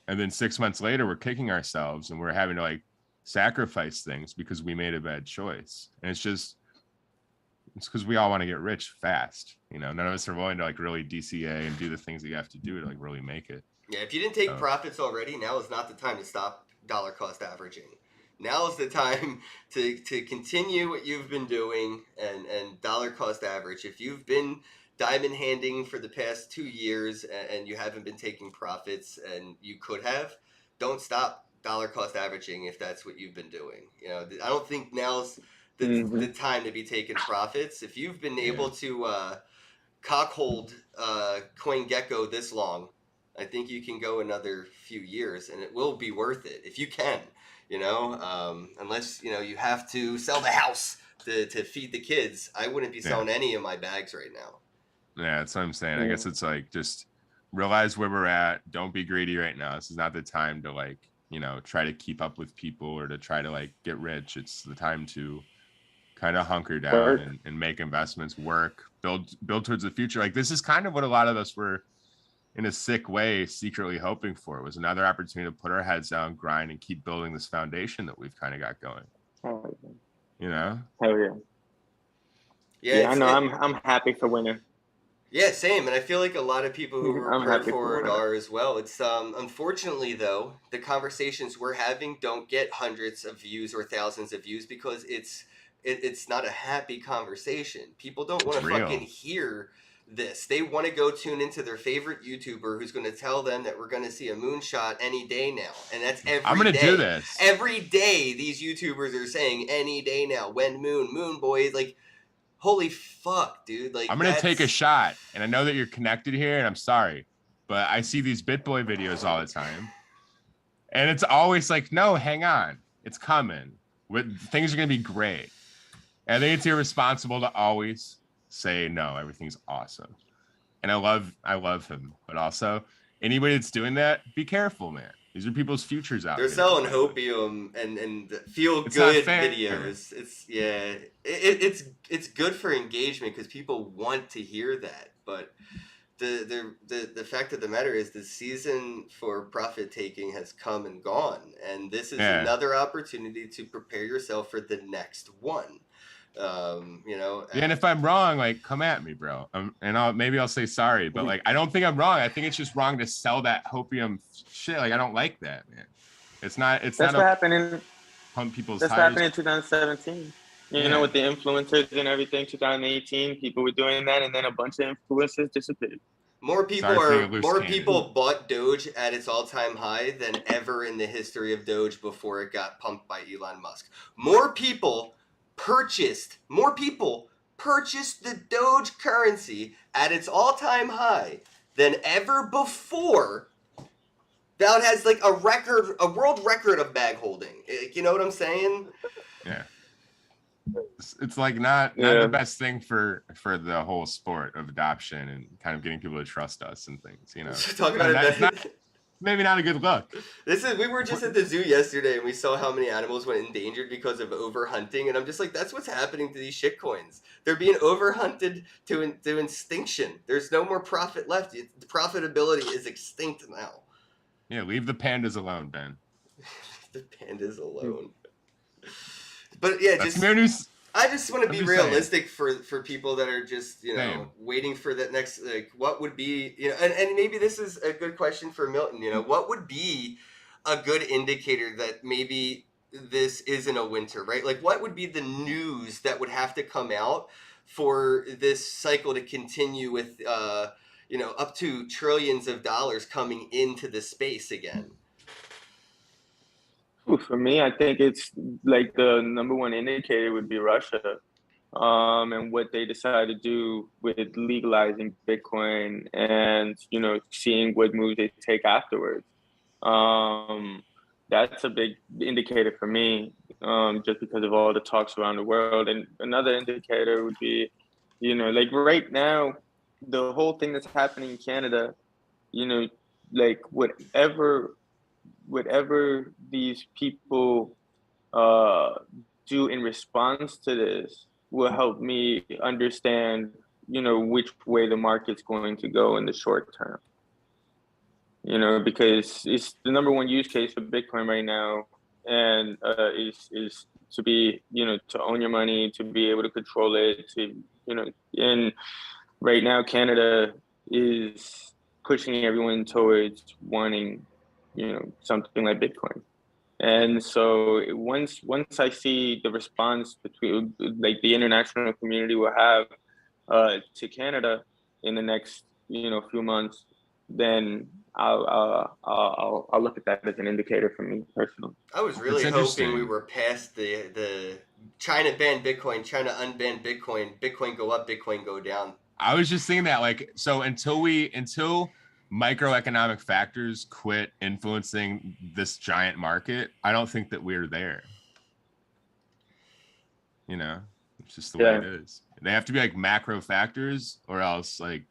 And then 6 months later, we're kicking ourselves and we're having to like sacrifice things because we made a bad choice. And it's because we all want to get rich fast. None of us are willing to like really DCA and do the things that you have to do to like really make it. Yeah, if you didn't take profits already, now is not the time to stop dollar cost averaging. Now is the time to continue what you've been doing and dollar cost average. If you've been diamond handing for the past 2 years and you haven't been taking profits and you could have, don't stop. dollar cost averaging if that's what you've been doing. You know, I don't think now's the time to be taking profits. If you've been able to cockhold CoinGecko this long, I think you can go another few years, and it will be worth it if you can. You know, unless you have to sell the house to feed the kids. I wouldn't be selling any of my bags right now. Yeah, that's what I'm saying. I guess it's like just realize where we're at. Don't be greedy right now. This is not the time to like, try to keep up with people or to try to like get rich. It's the time to kind of hunker down and make investments, work, build towards the future. Like this is kind of what a lot of us were in a sick way secretly hoping for. It was another opportunity to put our heads down, grind, and keep building this foundation that we've kind of got going. Hell yeah. Yeah, I know. I'm happy for winning. Yeah, same. And I feel like a lot of people who were prepared for it are as well. It's unfortunately though, the conversations we're having don't get hundreds of views or thousands of views because it's not a happy conversation. People don't want to fucking hear this. They want to go tune into their favorite YouTuber who's going to tell them that we're going to see a moonshot any day now. And that's every day. I'm going to do this. Every day these YouTubers are saying any day now. When moon boy, like holy fuck, dude. Like I'm going to take a shot. And I know that you're connected here and I'm sorry, but I see these BitBoy videos all the time. And it's always like, no, hang on. It's coming. Things are going to be great. And I think it's irresponsible to always say no, everything's awesome. And I love him, but also anybody that's doing that, be careful, man. These are people's futures out there. They're selling hopium and feel good videos. It's good for engagement because people want to hear that. But the fact of the matter is the season for profit taking has come and gone, and this is another opportunity to prepare yourself for the next one. And if I'm wrong, like come at me, bro. And maybe I'll say sorry, but like I don't think I'm wrong. I think it's just wrong to sell that hopium shit. Like I don't like that, man. That's what happened in pump people's tires. That's happened in 2017. You know, with the influencers and everything. 2018, people were doing that, and then a bunch of influencers disappeared. More people bought Doge at its all-time high than ever in the history of Doge before it got pumped by Elon Musk. More people purchased the Doge currency at its all-time high than ever before. That has like a world record of bag holding. You know what I'm saying? Yeah. It's like not the best thing for the whole sport of adoption and kind of getting people to trust us and things, Talking about maybe not a good look. We were just at the zoo yesterday and we saw how many animals went endangered because of overhunting, and I'm just like, that's what's happening to these shitcoins. They're being overhunted to extinction. There's no more profit left. The profitability is extinct now. Yeah, leave the pandas alone, Ben. The pandas alone. But yeah, I just want to be realistic for people that are just, waiting for that next, like, what would be, and maybe this is a good question for Milton, what would be a good indicator that maybe this isn't a winter, right? Like, what would be the news that would have to come out for this cycle to continue with, up to trillions of dollars coming into the space again? For me, I think it's like the number one indicator would be Russia, and what they decide to do with legalizing Bitcoin and, seeing what moves they take afterwards. That's a big indicator for me, just because of all the talks around the world. And another indicator would be, like right now, the whole thing that's happening in Canada, like whatever these people do in response to this will help me understand, which way the market's going to go in the short term. Because it's the number one use case for Bitcoin right now, and is to be, to own your money, to be able to control it, and right now Canada is pushing everyone towards wanting, something like Bitcoin. And so once I see the response between, like, the international community will have to Canada in the next, few months, then I'll look at that as an indicator for me personally. I was really hoping we were past the China ban Bitcoin, China unban Bitcoin, Bitcoin go up, Bitcoin go down. I was just thinking that, like, so until microeconomic factors quit influencing this giant market, I don't think that we're there. You know, it's just the way it is. They have to be like macro factors, or else like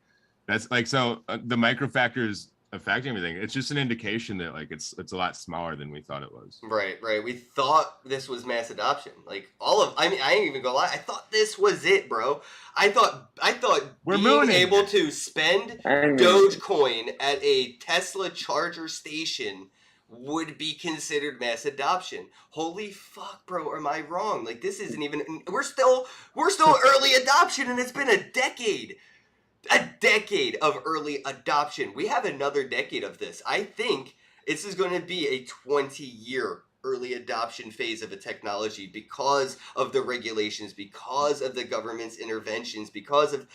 that's like, so the micro factors affect everything. It's just an indication that like it's a lot smaller than we thought it was. Right. We thought this was mass adoption. Like I ain't even gonna lie. I thought this was it, bro. I thought we're being able to spend Dogecoin at a Tesla charger station would be considered mass adoption. Holy fuck, bro, am I wrong? Like, this isn't even, we're still early adoption, and it's been a decade of early adoption. We have another decade of this. I think this is going to be a 20-year early adoption phase of a technology because of the regulations, because of the government's interventions, because of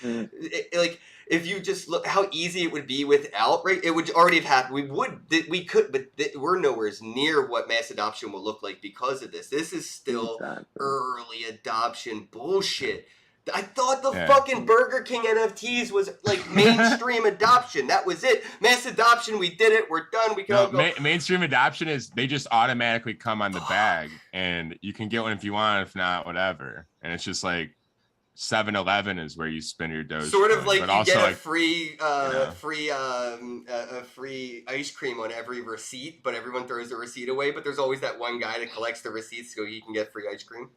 like, if you just look how easy it would be without, right? It would already have happened. We could, but we're nowhere near what mass adoption will look like because of this. This is still early adoption bullshit. I thought the fucking Burger King NFTs was like mainstream adoption. That was it. Mass adoption. We did it. We're done. We can all go. Mainstream adoption is they just automatically come on the bag, and you can get one if you want. If not, whatever. And it's just like 7-Eleven is where you spend your Doge. Sort of like you get a free ice cream on every receipt, but everyone throws the receipt away. But there's always that one guy that collects the receipts so he can get free ice cream.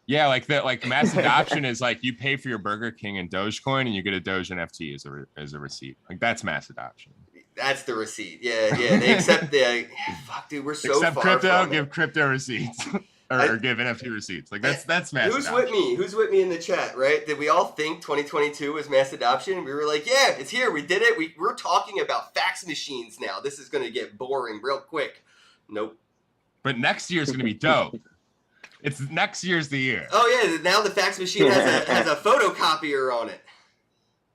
Yeah, like that. Like mass adoption is like you pay for your Burger King in Dogecoin, and you get a Doge NFT as a receipt. Like that's mass adoption. That's the receipt. Yeah. They accept the. Fuck, dude, we're so accept far crypto. From give crypto receipts, or give NFT receipts. Like that's mass. Who's adoption. with me? Who's with me in the chat? Right? Did we all think 2022 was mass adoption? We were like, yeah, it's here. We did it. We're talking about fax machines now. This is going to get boring real quick. Nope. But next year is going to be dope. It's next year's the year. Oh yeah, now the fax machine has a photocopier on it.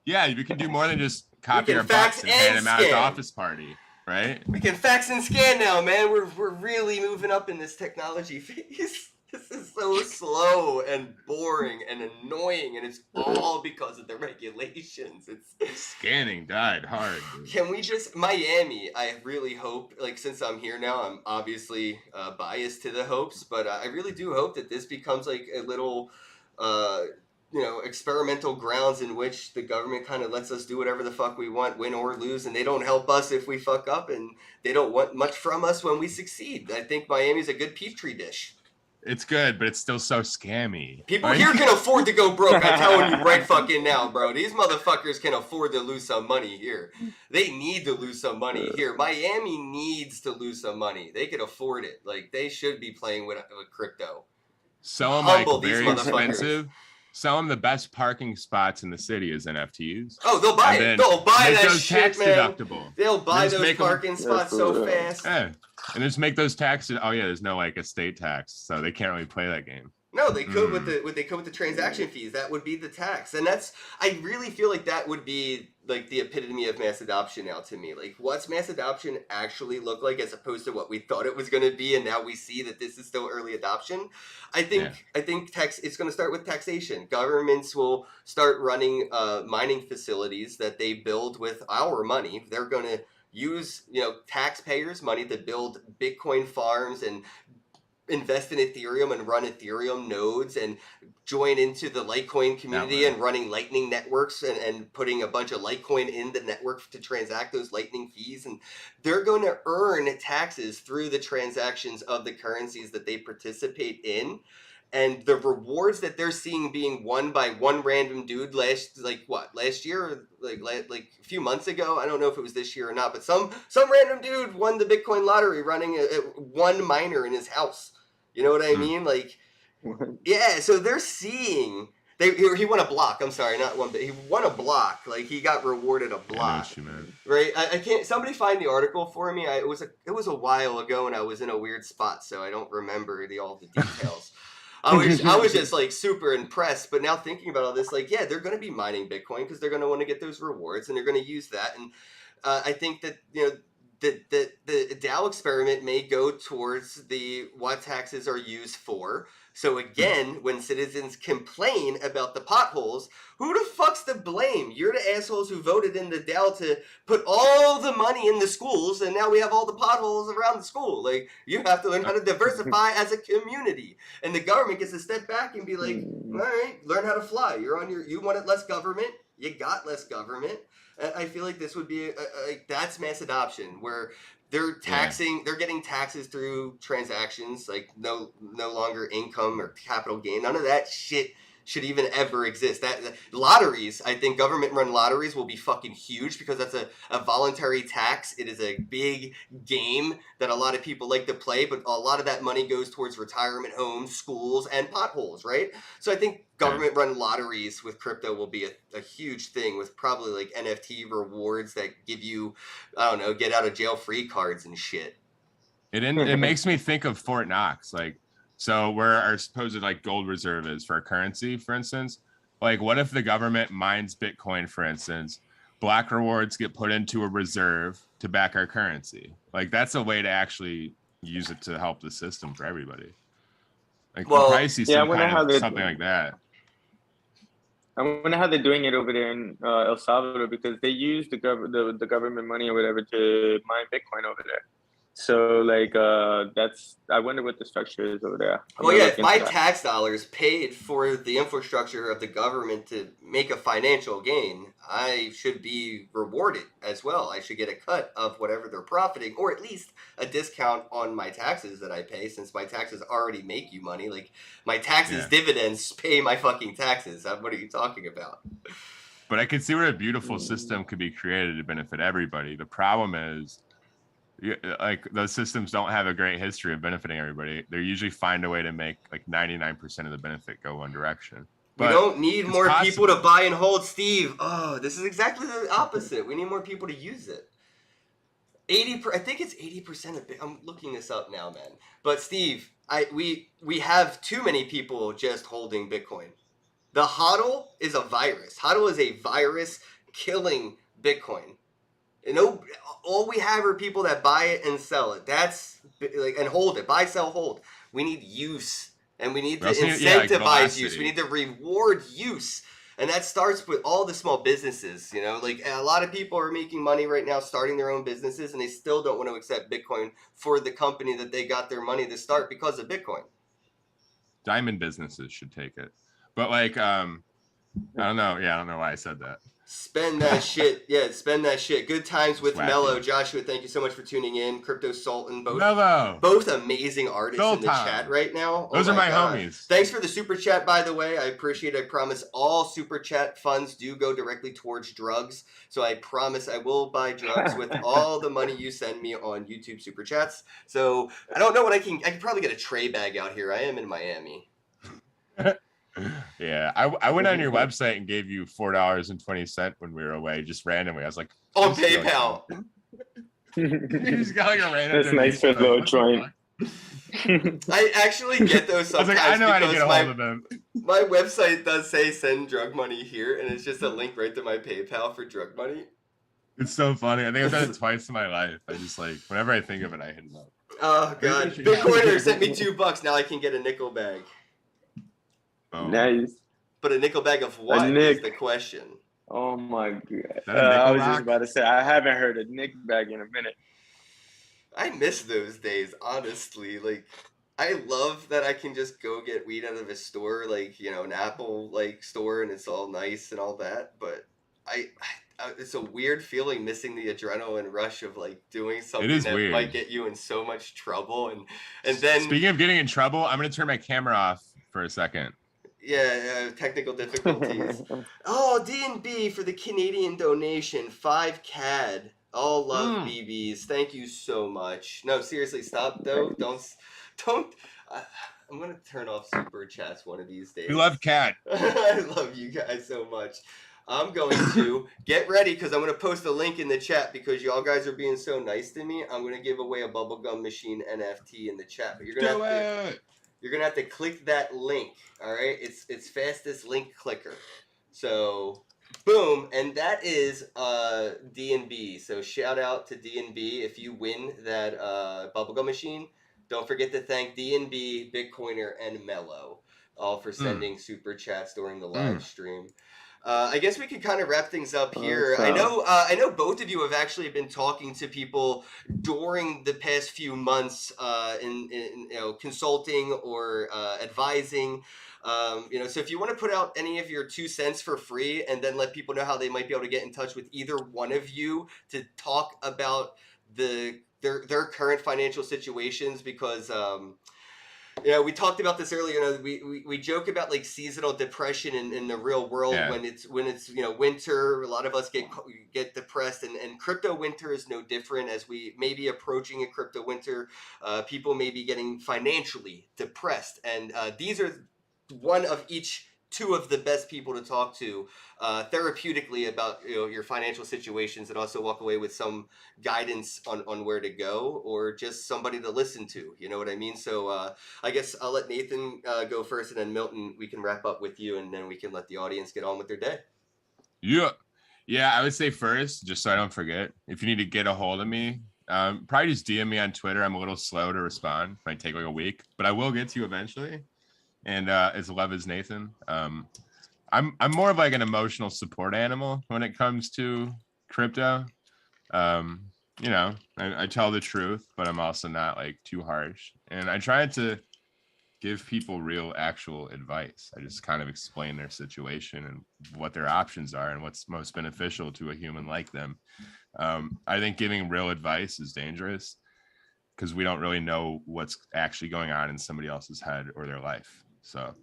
Yeah, you can do more than just copy our bucks and hand them out at the office party, right? We can fax and scan now, man. We're really moving up in this technology phase. This is so slow and boring and annoying, and it's all because of the regulations. It's scanning died hard. Dude. Can we just Miami? I really hope, like, since I'm here now, I'm obviously biased to the hopes, but I really do hope that this becomes like a little, experimental grounds in which the government kind of lets us do whatever the fuck we want, win or lose, and they don't help us if we fuck up, and they don't want much from us when we succeed. I think Miami's a good petri dish. It's good, but it's still so scammy. People here can afford to go broke. I'm telling you right fucking now, bro. These motherfuckers can afford to lose some money here. They need to lose some money here. Miami needs to lose some money. They could afford it. Like, they should be playing with crypto. Sell them like very expensive. Sell them the best parking spots in the city as NFTs. Oh, they'll buy it. They'll buy that those shit, tax man. Deductible. They'll buy those parking spots so fast. Yeah. And just make those taxes. Oh yeah, there's no like estate tax, so they can't really play that game. No, they could with the transaction fees. That would be the tax, and I really feel like that would be like the epitome of mass adoption now to me. Like, what's mass adoption actually look like as opposed to what we thought it was going to be, and now we see that this is still early adoption. I think it's going to start with taxation. Governments will start running mining facilities that they build with our money. They're going to use taxpayers' money to build Bitcoin farms and invest in Ethereum and run Ethereum nodes and join into the Litecoin community and running Lightning networks and putting a bunch of Litecoin in the network to transact those Lightning fees. And they're going to earn taxes through the transactions of the currencies that they participate in. And the rewards that they're seeing being won by one random dude last year, like a few months ago. I don't know if it was this year or not, but some random dude won the Bitcoin lottery running one miner in his house. You know what I mean? Like, yeah. So they're seeing he won a block. I'm sorry, not one, but he won a block. Like, he got rewarded a block. Right? I can't. Somebody find the article for me. It was a while ago, and I was in a weird spot, so I don't remember all the details. I was just like super impressed, but now thinking about all this, like, yeah, they're going to be mining Bitcoin because they're going to want to get those rewards, and they're going to use that. And I think that the Dow experiment may go towards what taxes are used for. So again, when citizens complain about the potholes, who the fuck's to blame? You're the assholes who voted in the Dow to put all the money in the schools, and now we have all the potholes around the school. Like, you have to learn how to diversify as a community. And the government gets to step back and be like, all right, learn how to fly. You wanted less government, you got less government. And I feel like this would be that's mass adoption, where they're getting taxes through transactions, like no longer income or capital gain. None of that shit should even ever exist. That lotteries, I think government-run lotteries will be fucking huge, because that's a voluntary tax. It is a big game that a lot of people like to play, but a lot of that money goes towards retirement homes, schools, and potholes, right? So I think government-run lotteries with crypto will be a huge thing, with probably like NFT rewards that give you, I don't know, get out of jail free cards and shit. It makes me think of Fort Knox, like, so where our supposed like gold reserve is for our currency, for instance. Like, what if the government mines Bitcoin, for instance? Black rewards get put into a reserve to back our currency. Like, that's a way to actually use it to help the system for everybody. Like, well, I see something like that. I wonder how they're doing it over there in El Salvador, because they use the government money or whatever to mine Bitcoin over there. So like I wonder what the structure is over there. Well, yeah, if my tax dollars paid for the infrastructure of the government to make a financial gain, I should be rewarded as well. I should get a cut of whatever they're profiting, or at least a discount on my taxes that I pay, since my taxes already make you money. Like, my taxes, dividends pay my fucking taxes. What are you talking about? But I can see where a beautiful system could be created to benefit everybody. The problem is, like, those systems don't have a great history of benefiting everybody. They usually find a way to make like 99% of the benefit go one direction. But we don't need more people to buy and hold, Steve. Oh, this is exactly the opposite. We need more people to use it. I think it's 80% of I'm looking this up now, man. But Steve, we have too many people just holding Bitcoin. The HODL is a virus. HODL is a virus killing Bitcoin. All we have are people that buy it and sell it. That's like, and hold it, buy, sell, hold. We need use, and we need to incentivize use. We need to reward use, and that starts with all the small businesses. Like, a lot of people are making money right now starting their own businesses, and they still don't want to accept Bitcoin for the company that they got their money to start because of Bitcoin. Diamond businesses should take it, but like, I don't know. Yeah, I don't know why I said that. Spend that shit. Yeah, spend that shit. Good times with Mello. Joshua, thank you so much for tuning in. Crypto Sultan, both amazing artists in the chat right now. Those are my homies. Thanks for the super chat, by the way. I appreciate it. I promise all super chat funds do go directly towards drugs. So I promise I will buy drugs with all the money you send me on YouTube super chats. So I don't know what I can probably get a tray bag out here. I am in Miami. Yeah, I went on your website and gave you $4.20 when we were away, just randomly. I was like, on PayPal. You just got like a random. That's nice for the little joint. I actually get those sometimes. I know how to get a hold of them. My website does say send drug money here, and it's just a link right to my PayPal for drug money. It's so funny. I think I've done it twice in my life. I just like, whenever I think of it, I hit it up. Oh god, Bitcoiner sent me $2. Now I can get a nickel bag. Oh. Nice. But a nickel bag of what is the question? Oh my god. I was just about to say, I haven't heard a nickel bag in a minute. I miss those days, honestly. Like, I love that I can just go get weed out of a store, like, an Apple like store, and it's all nice and all that. But it's a weird feeling missing the adrenaline rush of like doing something that might get you in so much trouble. And then, speaking of getting in trouble, I'm gonna turn my camera off for a second. Yeah, technical difficulties. Oh, D&B for the Canadian donation, 5 CAD. All love, BBs. Thank you so much. No, seriously, stop though. Don't. I'm gonna turn off super chats one of these days. We love CAD. I love you guys so much. I'm going to get ready because I'm going to post a link in the chat because y'all guys are being so nice to me. I'm going to give away a bubblegum machine NFT in the chat, but you're going to have to click that link. All right, it's fastest link clicker. So Boom, and that is D&B. So shout out to D&B if you win that bubblegum machine. Don't forget to thank D&B, Bitcoiner, and Mello, all for sending super chats during the live stream. I guess we could kind of wrap things up here. I know both of you have actually been talking to people during the past few months in consulting or advising. So if you want to put out any of your 2 cents for free and then let people know how they might be able to get in touch with either one of you to talk about their current financial situations, because we talked about this earlier. We joke about like seasonal depression in the real world when it's winter. A lot of us get depressed, and crypto winter is no different. As we may be approaching a crypto winter, people may be getting financially depressed, and these are one of each 2 of the best people to talk to therapeutically about your financial situations, and also walk away with some guidance on where to go, or just somebody to listen to. You know what I mean? So I guess I'll let Nathan go first, and then Milton, we can wrap up with you, and then we can let the audience get on with their day. Yeah, I would say first, just so I don't forget, if you need to get a hold of me, probably just DM me on Twitter. I'm a little slow to respond. It might take like a week, but I will get to you eventually. And it's Love is Nathan. I'm more of like an emotional support animal when it comes to crypto. I tell the truth, but I'm also not like too harsh. And I try to give people real actual advice. I just kind of explain their situation and what their options are and what's most beneficial to a human like them. I think giving real advice is dangerous because we don't really know what's actually going on in somebody else's head or their life. So,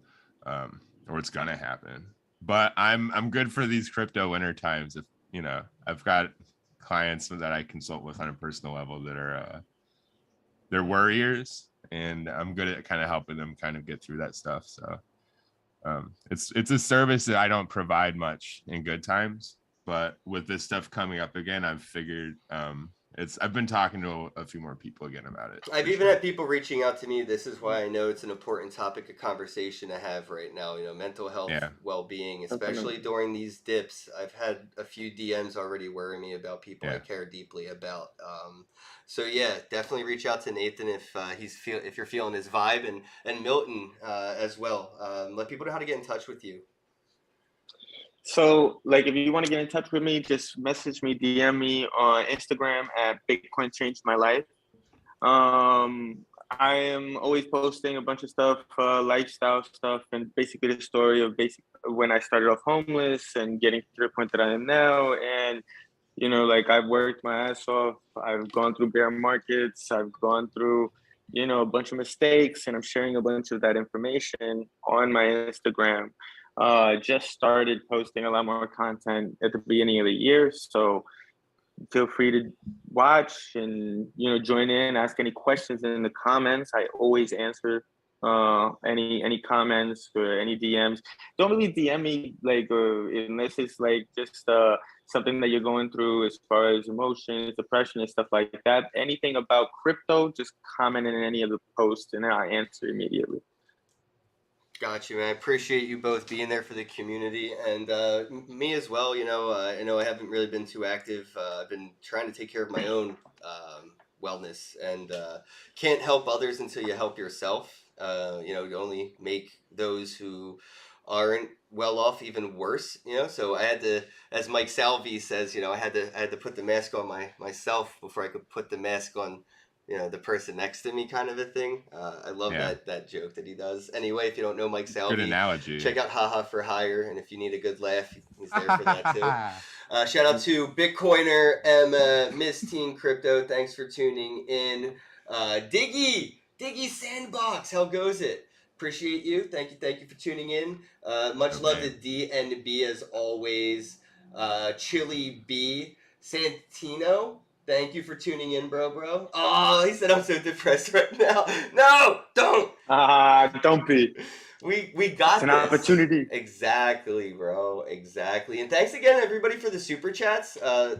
or it's gonna happen. But I'm good for these crypto winter times. If I've got clients that I consult with on a personal level that are they're worriers, and I'm good at kind of helping them kind of get through that stuff. So it's a service that I don't provide much in good times, but with this stuff coming up again, I've figured I've been talking to a few more people again about it. I've even had people reaching out to me. This is why I know it's an important topic of conversation to have right now. Mental health, well-being, especially during these dips. I've had a few DMs already worry me about people I care deeply about. So yeah, definitely reach out to Nathan if you're feeling his vibe, and Milton as well. Let people know how to get in touch with you. So, like, if you want to get in touch with me, just message me, DM me on Instagram at Bitcoin Changed My Life. I am always posting a bunch of stuff, lifestyle stuff, and basically the story of when I started off homeless and getting to the point that I am now. And, I've worked my ass off. I've gone through bear markets. I've gone through, a bunch of mistakes, and I'm sharing a bunch of that information on my Instagram. Just started posting a lot more content at the beginning of the year, so feel free to watch and join in, ask any questions in the comments. I always answer any comments or any DMs. Don't really DM me unless it's just something that you're going through as far as emotions, depression, and stuff like that. Anything about crypto, just comment in any of the posts and I'll answer immediately. Got you, man. I appreciate you both being there for the community, and me as well. I know I haven't really been too active. I've been trying to take care of my own wellness, and can't help others until you help yourself. You only make those who aren't well off even worse. So I had to, as Mike Salvi says, I had to put the mask on myself before I could put the mask on the person next to me, kind of a thing. I love that joke that he does. Anyway, if you don't know Mike Salvi, good analogy. Check out Haha for Hire, and if you need a good laugh, he's there for that too. Shout out to Bitcoiner and Miss Teen Crypto. Thanks for tuning in. Diggy Sandbox, how goes it? Appreciate you. Thank you for tuning in. Much love to D and B as always. Chili B Santino. Thank you for tuning in, bro. Oh, he said I'm so depressed right now. No, don't. Don't be. We got it's an this. Opportunity. Exactly, bro. Exactly. And thanks again, everybody, for the super chats.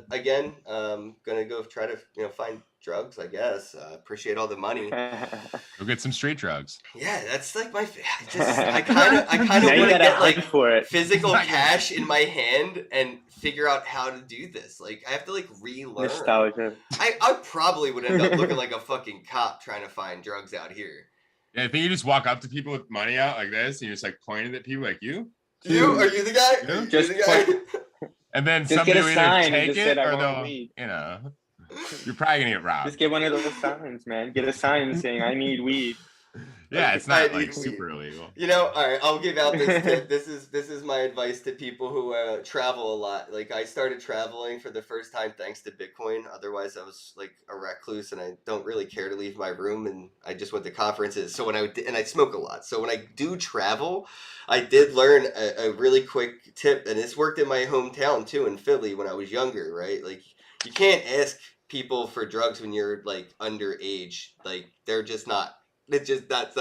Again, gonna go try to find drugs, I guess. Appreciate all the money. Go get some street drugs. Yeah, that's like my. I kind of want to get like physical cash in my hand and figure out how to do this. Like I have to like relearn. Nostalgia. I probably would end up looking like a fucking cop trying to find drugs out here. Yeah, I think you just walk up to people with money out like this, and you're just like pointing at people like you. Are you the guy? Yeah. Just the guy? And then just somebody get a will sign either take it or they'll, weed. you know, you're probably gonna get robbed. Just get one of those signs, man. Get a sign saying "I need weed." Yeah, it's not like super illegal. You know, all right, I'll give out this tip. This is my advice to people who travel a lot. Like I started traveling for the first time thanks to Bitcoin. Otherwise, I was like a recluse and I don't really care to leave my room. And I just went to conferences. So and I smoke a lot. So when I do travel, I did learn a really quick tip, and this worked in my hometown too, in Philly when I was younger. Right, like you can't ask people for drugs when you're like underage. Like they're just not. It's just that's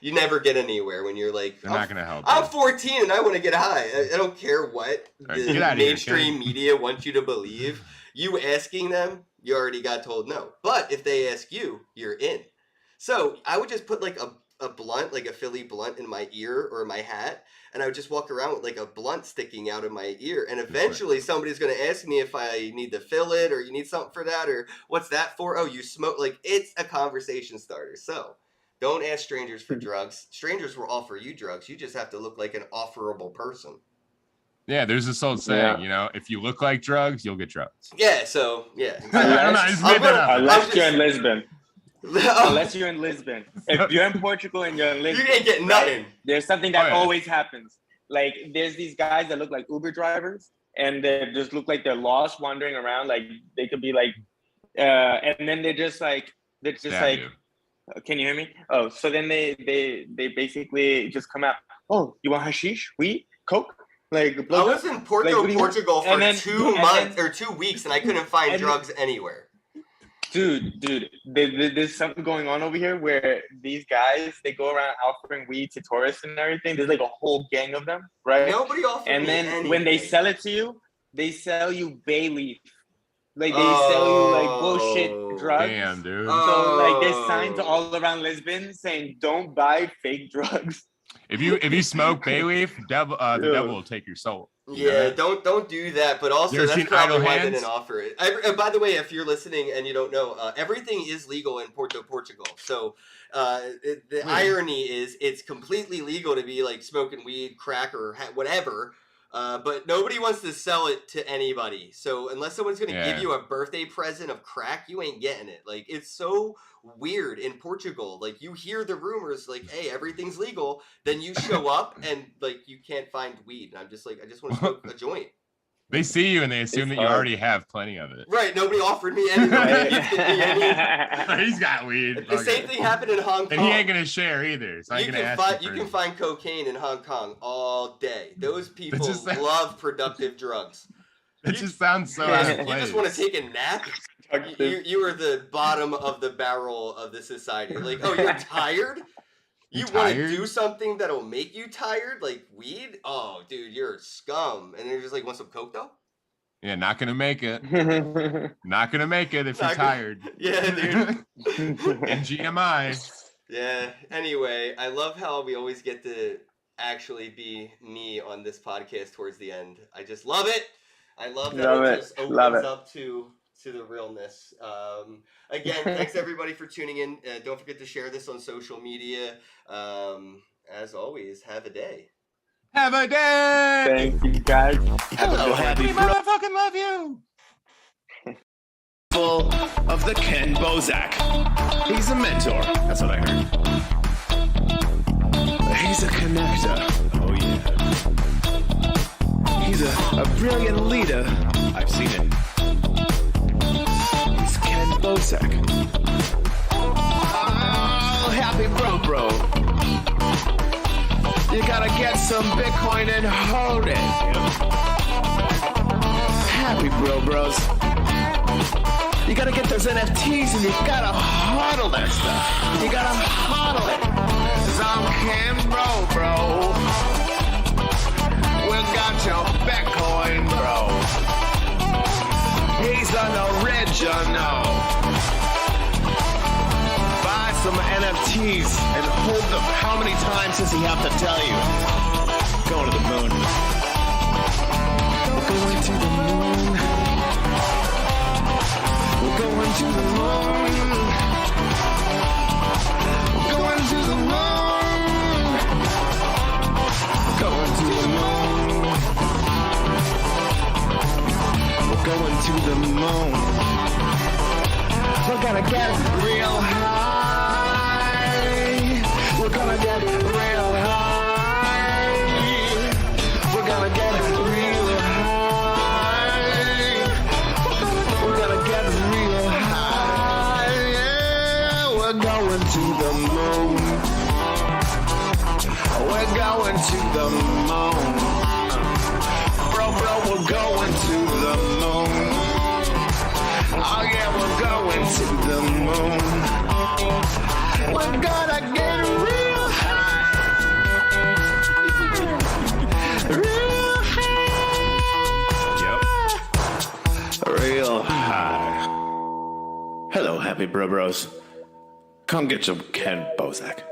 you never get anywhere when you're like they're not gonna help. I'm 14 and I want to get high. I don't care what the mainstream media wants you to believe. You asking them, you already got told no. But if they ask you, you're in. So I would just put like a blunt, like a Philly blunt in my ear or my hat, and I would just walk around with like a blunt sticking out of my ear. And eventually somebody's going to ask me if I need to fill it or you need something for that or what's that for? Oh, you smoke. Like it's a conversation starter. So don't ask strangers for drugs. Strangers will offer you drugs. You just have to look like an offerable person. Yeah, there's this old saying, you know, if you look like drugs, you'll get drugs. Yeah, so, yeah. Unless you're in Lisbon. Unless you're in Lisbon. If you're in Portugal and you're in Lisbon, you ain't getting nothing. Right, there's something that always happens. Like, there's these guys that look like Uber drivers, and they just look like they're lost, wandering around. Like, they could be like, and then they're just like, can you hear me? Oh, so then they basically just come out. Oh, you want hashish, weed, coke? Like I was in Portugal for 2 months or 2 weeks, and I couldn't find drugs anywhere. Dude, there's something going on over here where these guys, they go around offering weed to tourists and everything. There's like a whole gang of them, right? Nobody offers. And then anything. When they sell it to you, they sell you bay leaf. Like they sell you like bullshit drugs. Damn, dude. So like there's signs all around Lisbon saying don't buy fake drugs. If you smoke bay leaf, the devil will take your soul. Yeah, don't do that. But also that's probably why they didn't offer it. By the way, if you're listening and you don't know, everything is legal in Portugal. So the irony is it's completely legal to be like smoking weed, crack, or whatever. But nobody wants to sell it to anybody. So unless someone's going to give you a birthday present of crack, you ain't getting it. Like, it's so weird in Portugal. Like, you hear the rumors, like, hey, everything's legal. Then you show up and, like, you can't find weed. And I'm just like, I just want to smoke a joint. They see you and they assume that you already have plenty of it. Right. Nobody offered me anything. He's got weed. The same thing happened in Hong Kong. And he ain't going to share either. So you can find cocaine in Hong Kong all day. Those people love productive drugs. It just sounds so out of place. You just want to take a nap? You are the bottom of the barrel of the society. Like, oh, you're tired? You want to do something that'll make you tired, like weed? Oh, dude, you're a scum. And they're just like, want some coke, though? Yeah, not going to make it. Not going to make it if you're tired. Yeah, dude. And GMI. Yeah, anyway, I love how we always get to actually be me on this podcast towards the end. I just love it. I love that it just opens up to the realness. Again, thanks everybody for tuning in. Don't forget to share this on social media. As always, have a day. Have a day. Thank you, guys. Hello, happy motherfucking love you. Full of the Kenn Bosak. He's a mentor. That's what I heard. He's a connector. Oh yeah. He's a brilliant leader. I've seen it. He's Kenn Bosak. Oh, happy bro. You gotta get some Bitcoin and hold it. Happy bros. You gotta get those NFTs and you gotta hodl that stuff. You gotta hodl it. 'Cause I'm Kenn bro. We got your Bitcoin, bro. He's an original. How many times does he have to tell you? Going to the moon. We're going to the moon. We're going to the moon. We're going to the moon. Going to the moon. We're going to the moon. We're gonna get real high. We're gonna get real high. We're gonna get real high. We're gonna get real high. Yeah, we're going to the moon. We're going to the moon. Bro, we're going to the moon. Oh yeah, we're going to the moon. We're gonna get real high. Real high. Real high. Hello, happy bro bros. Come get some Kenn Bosak.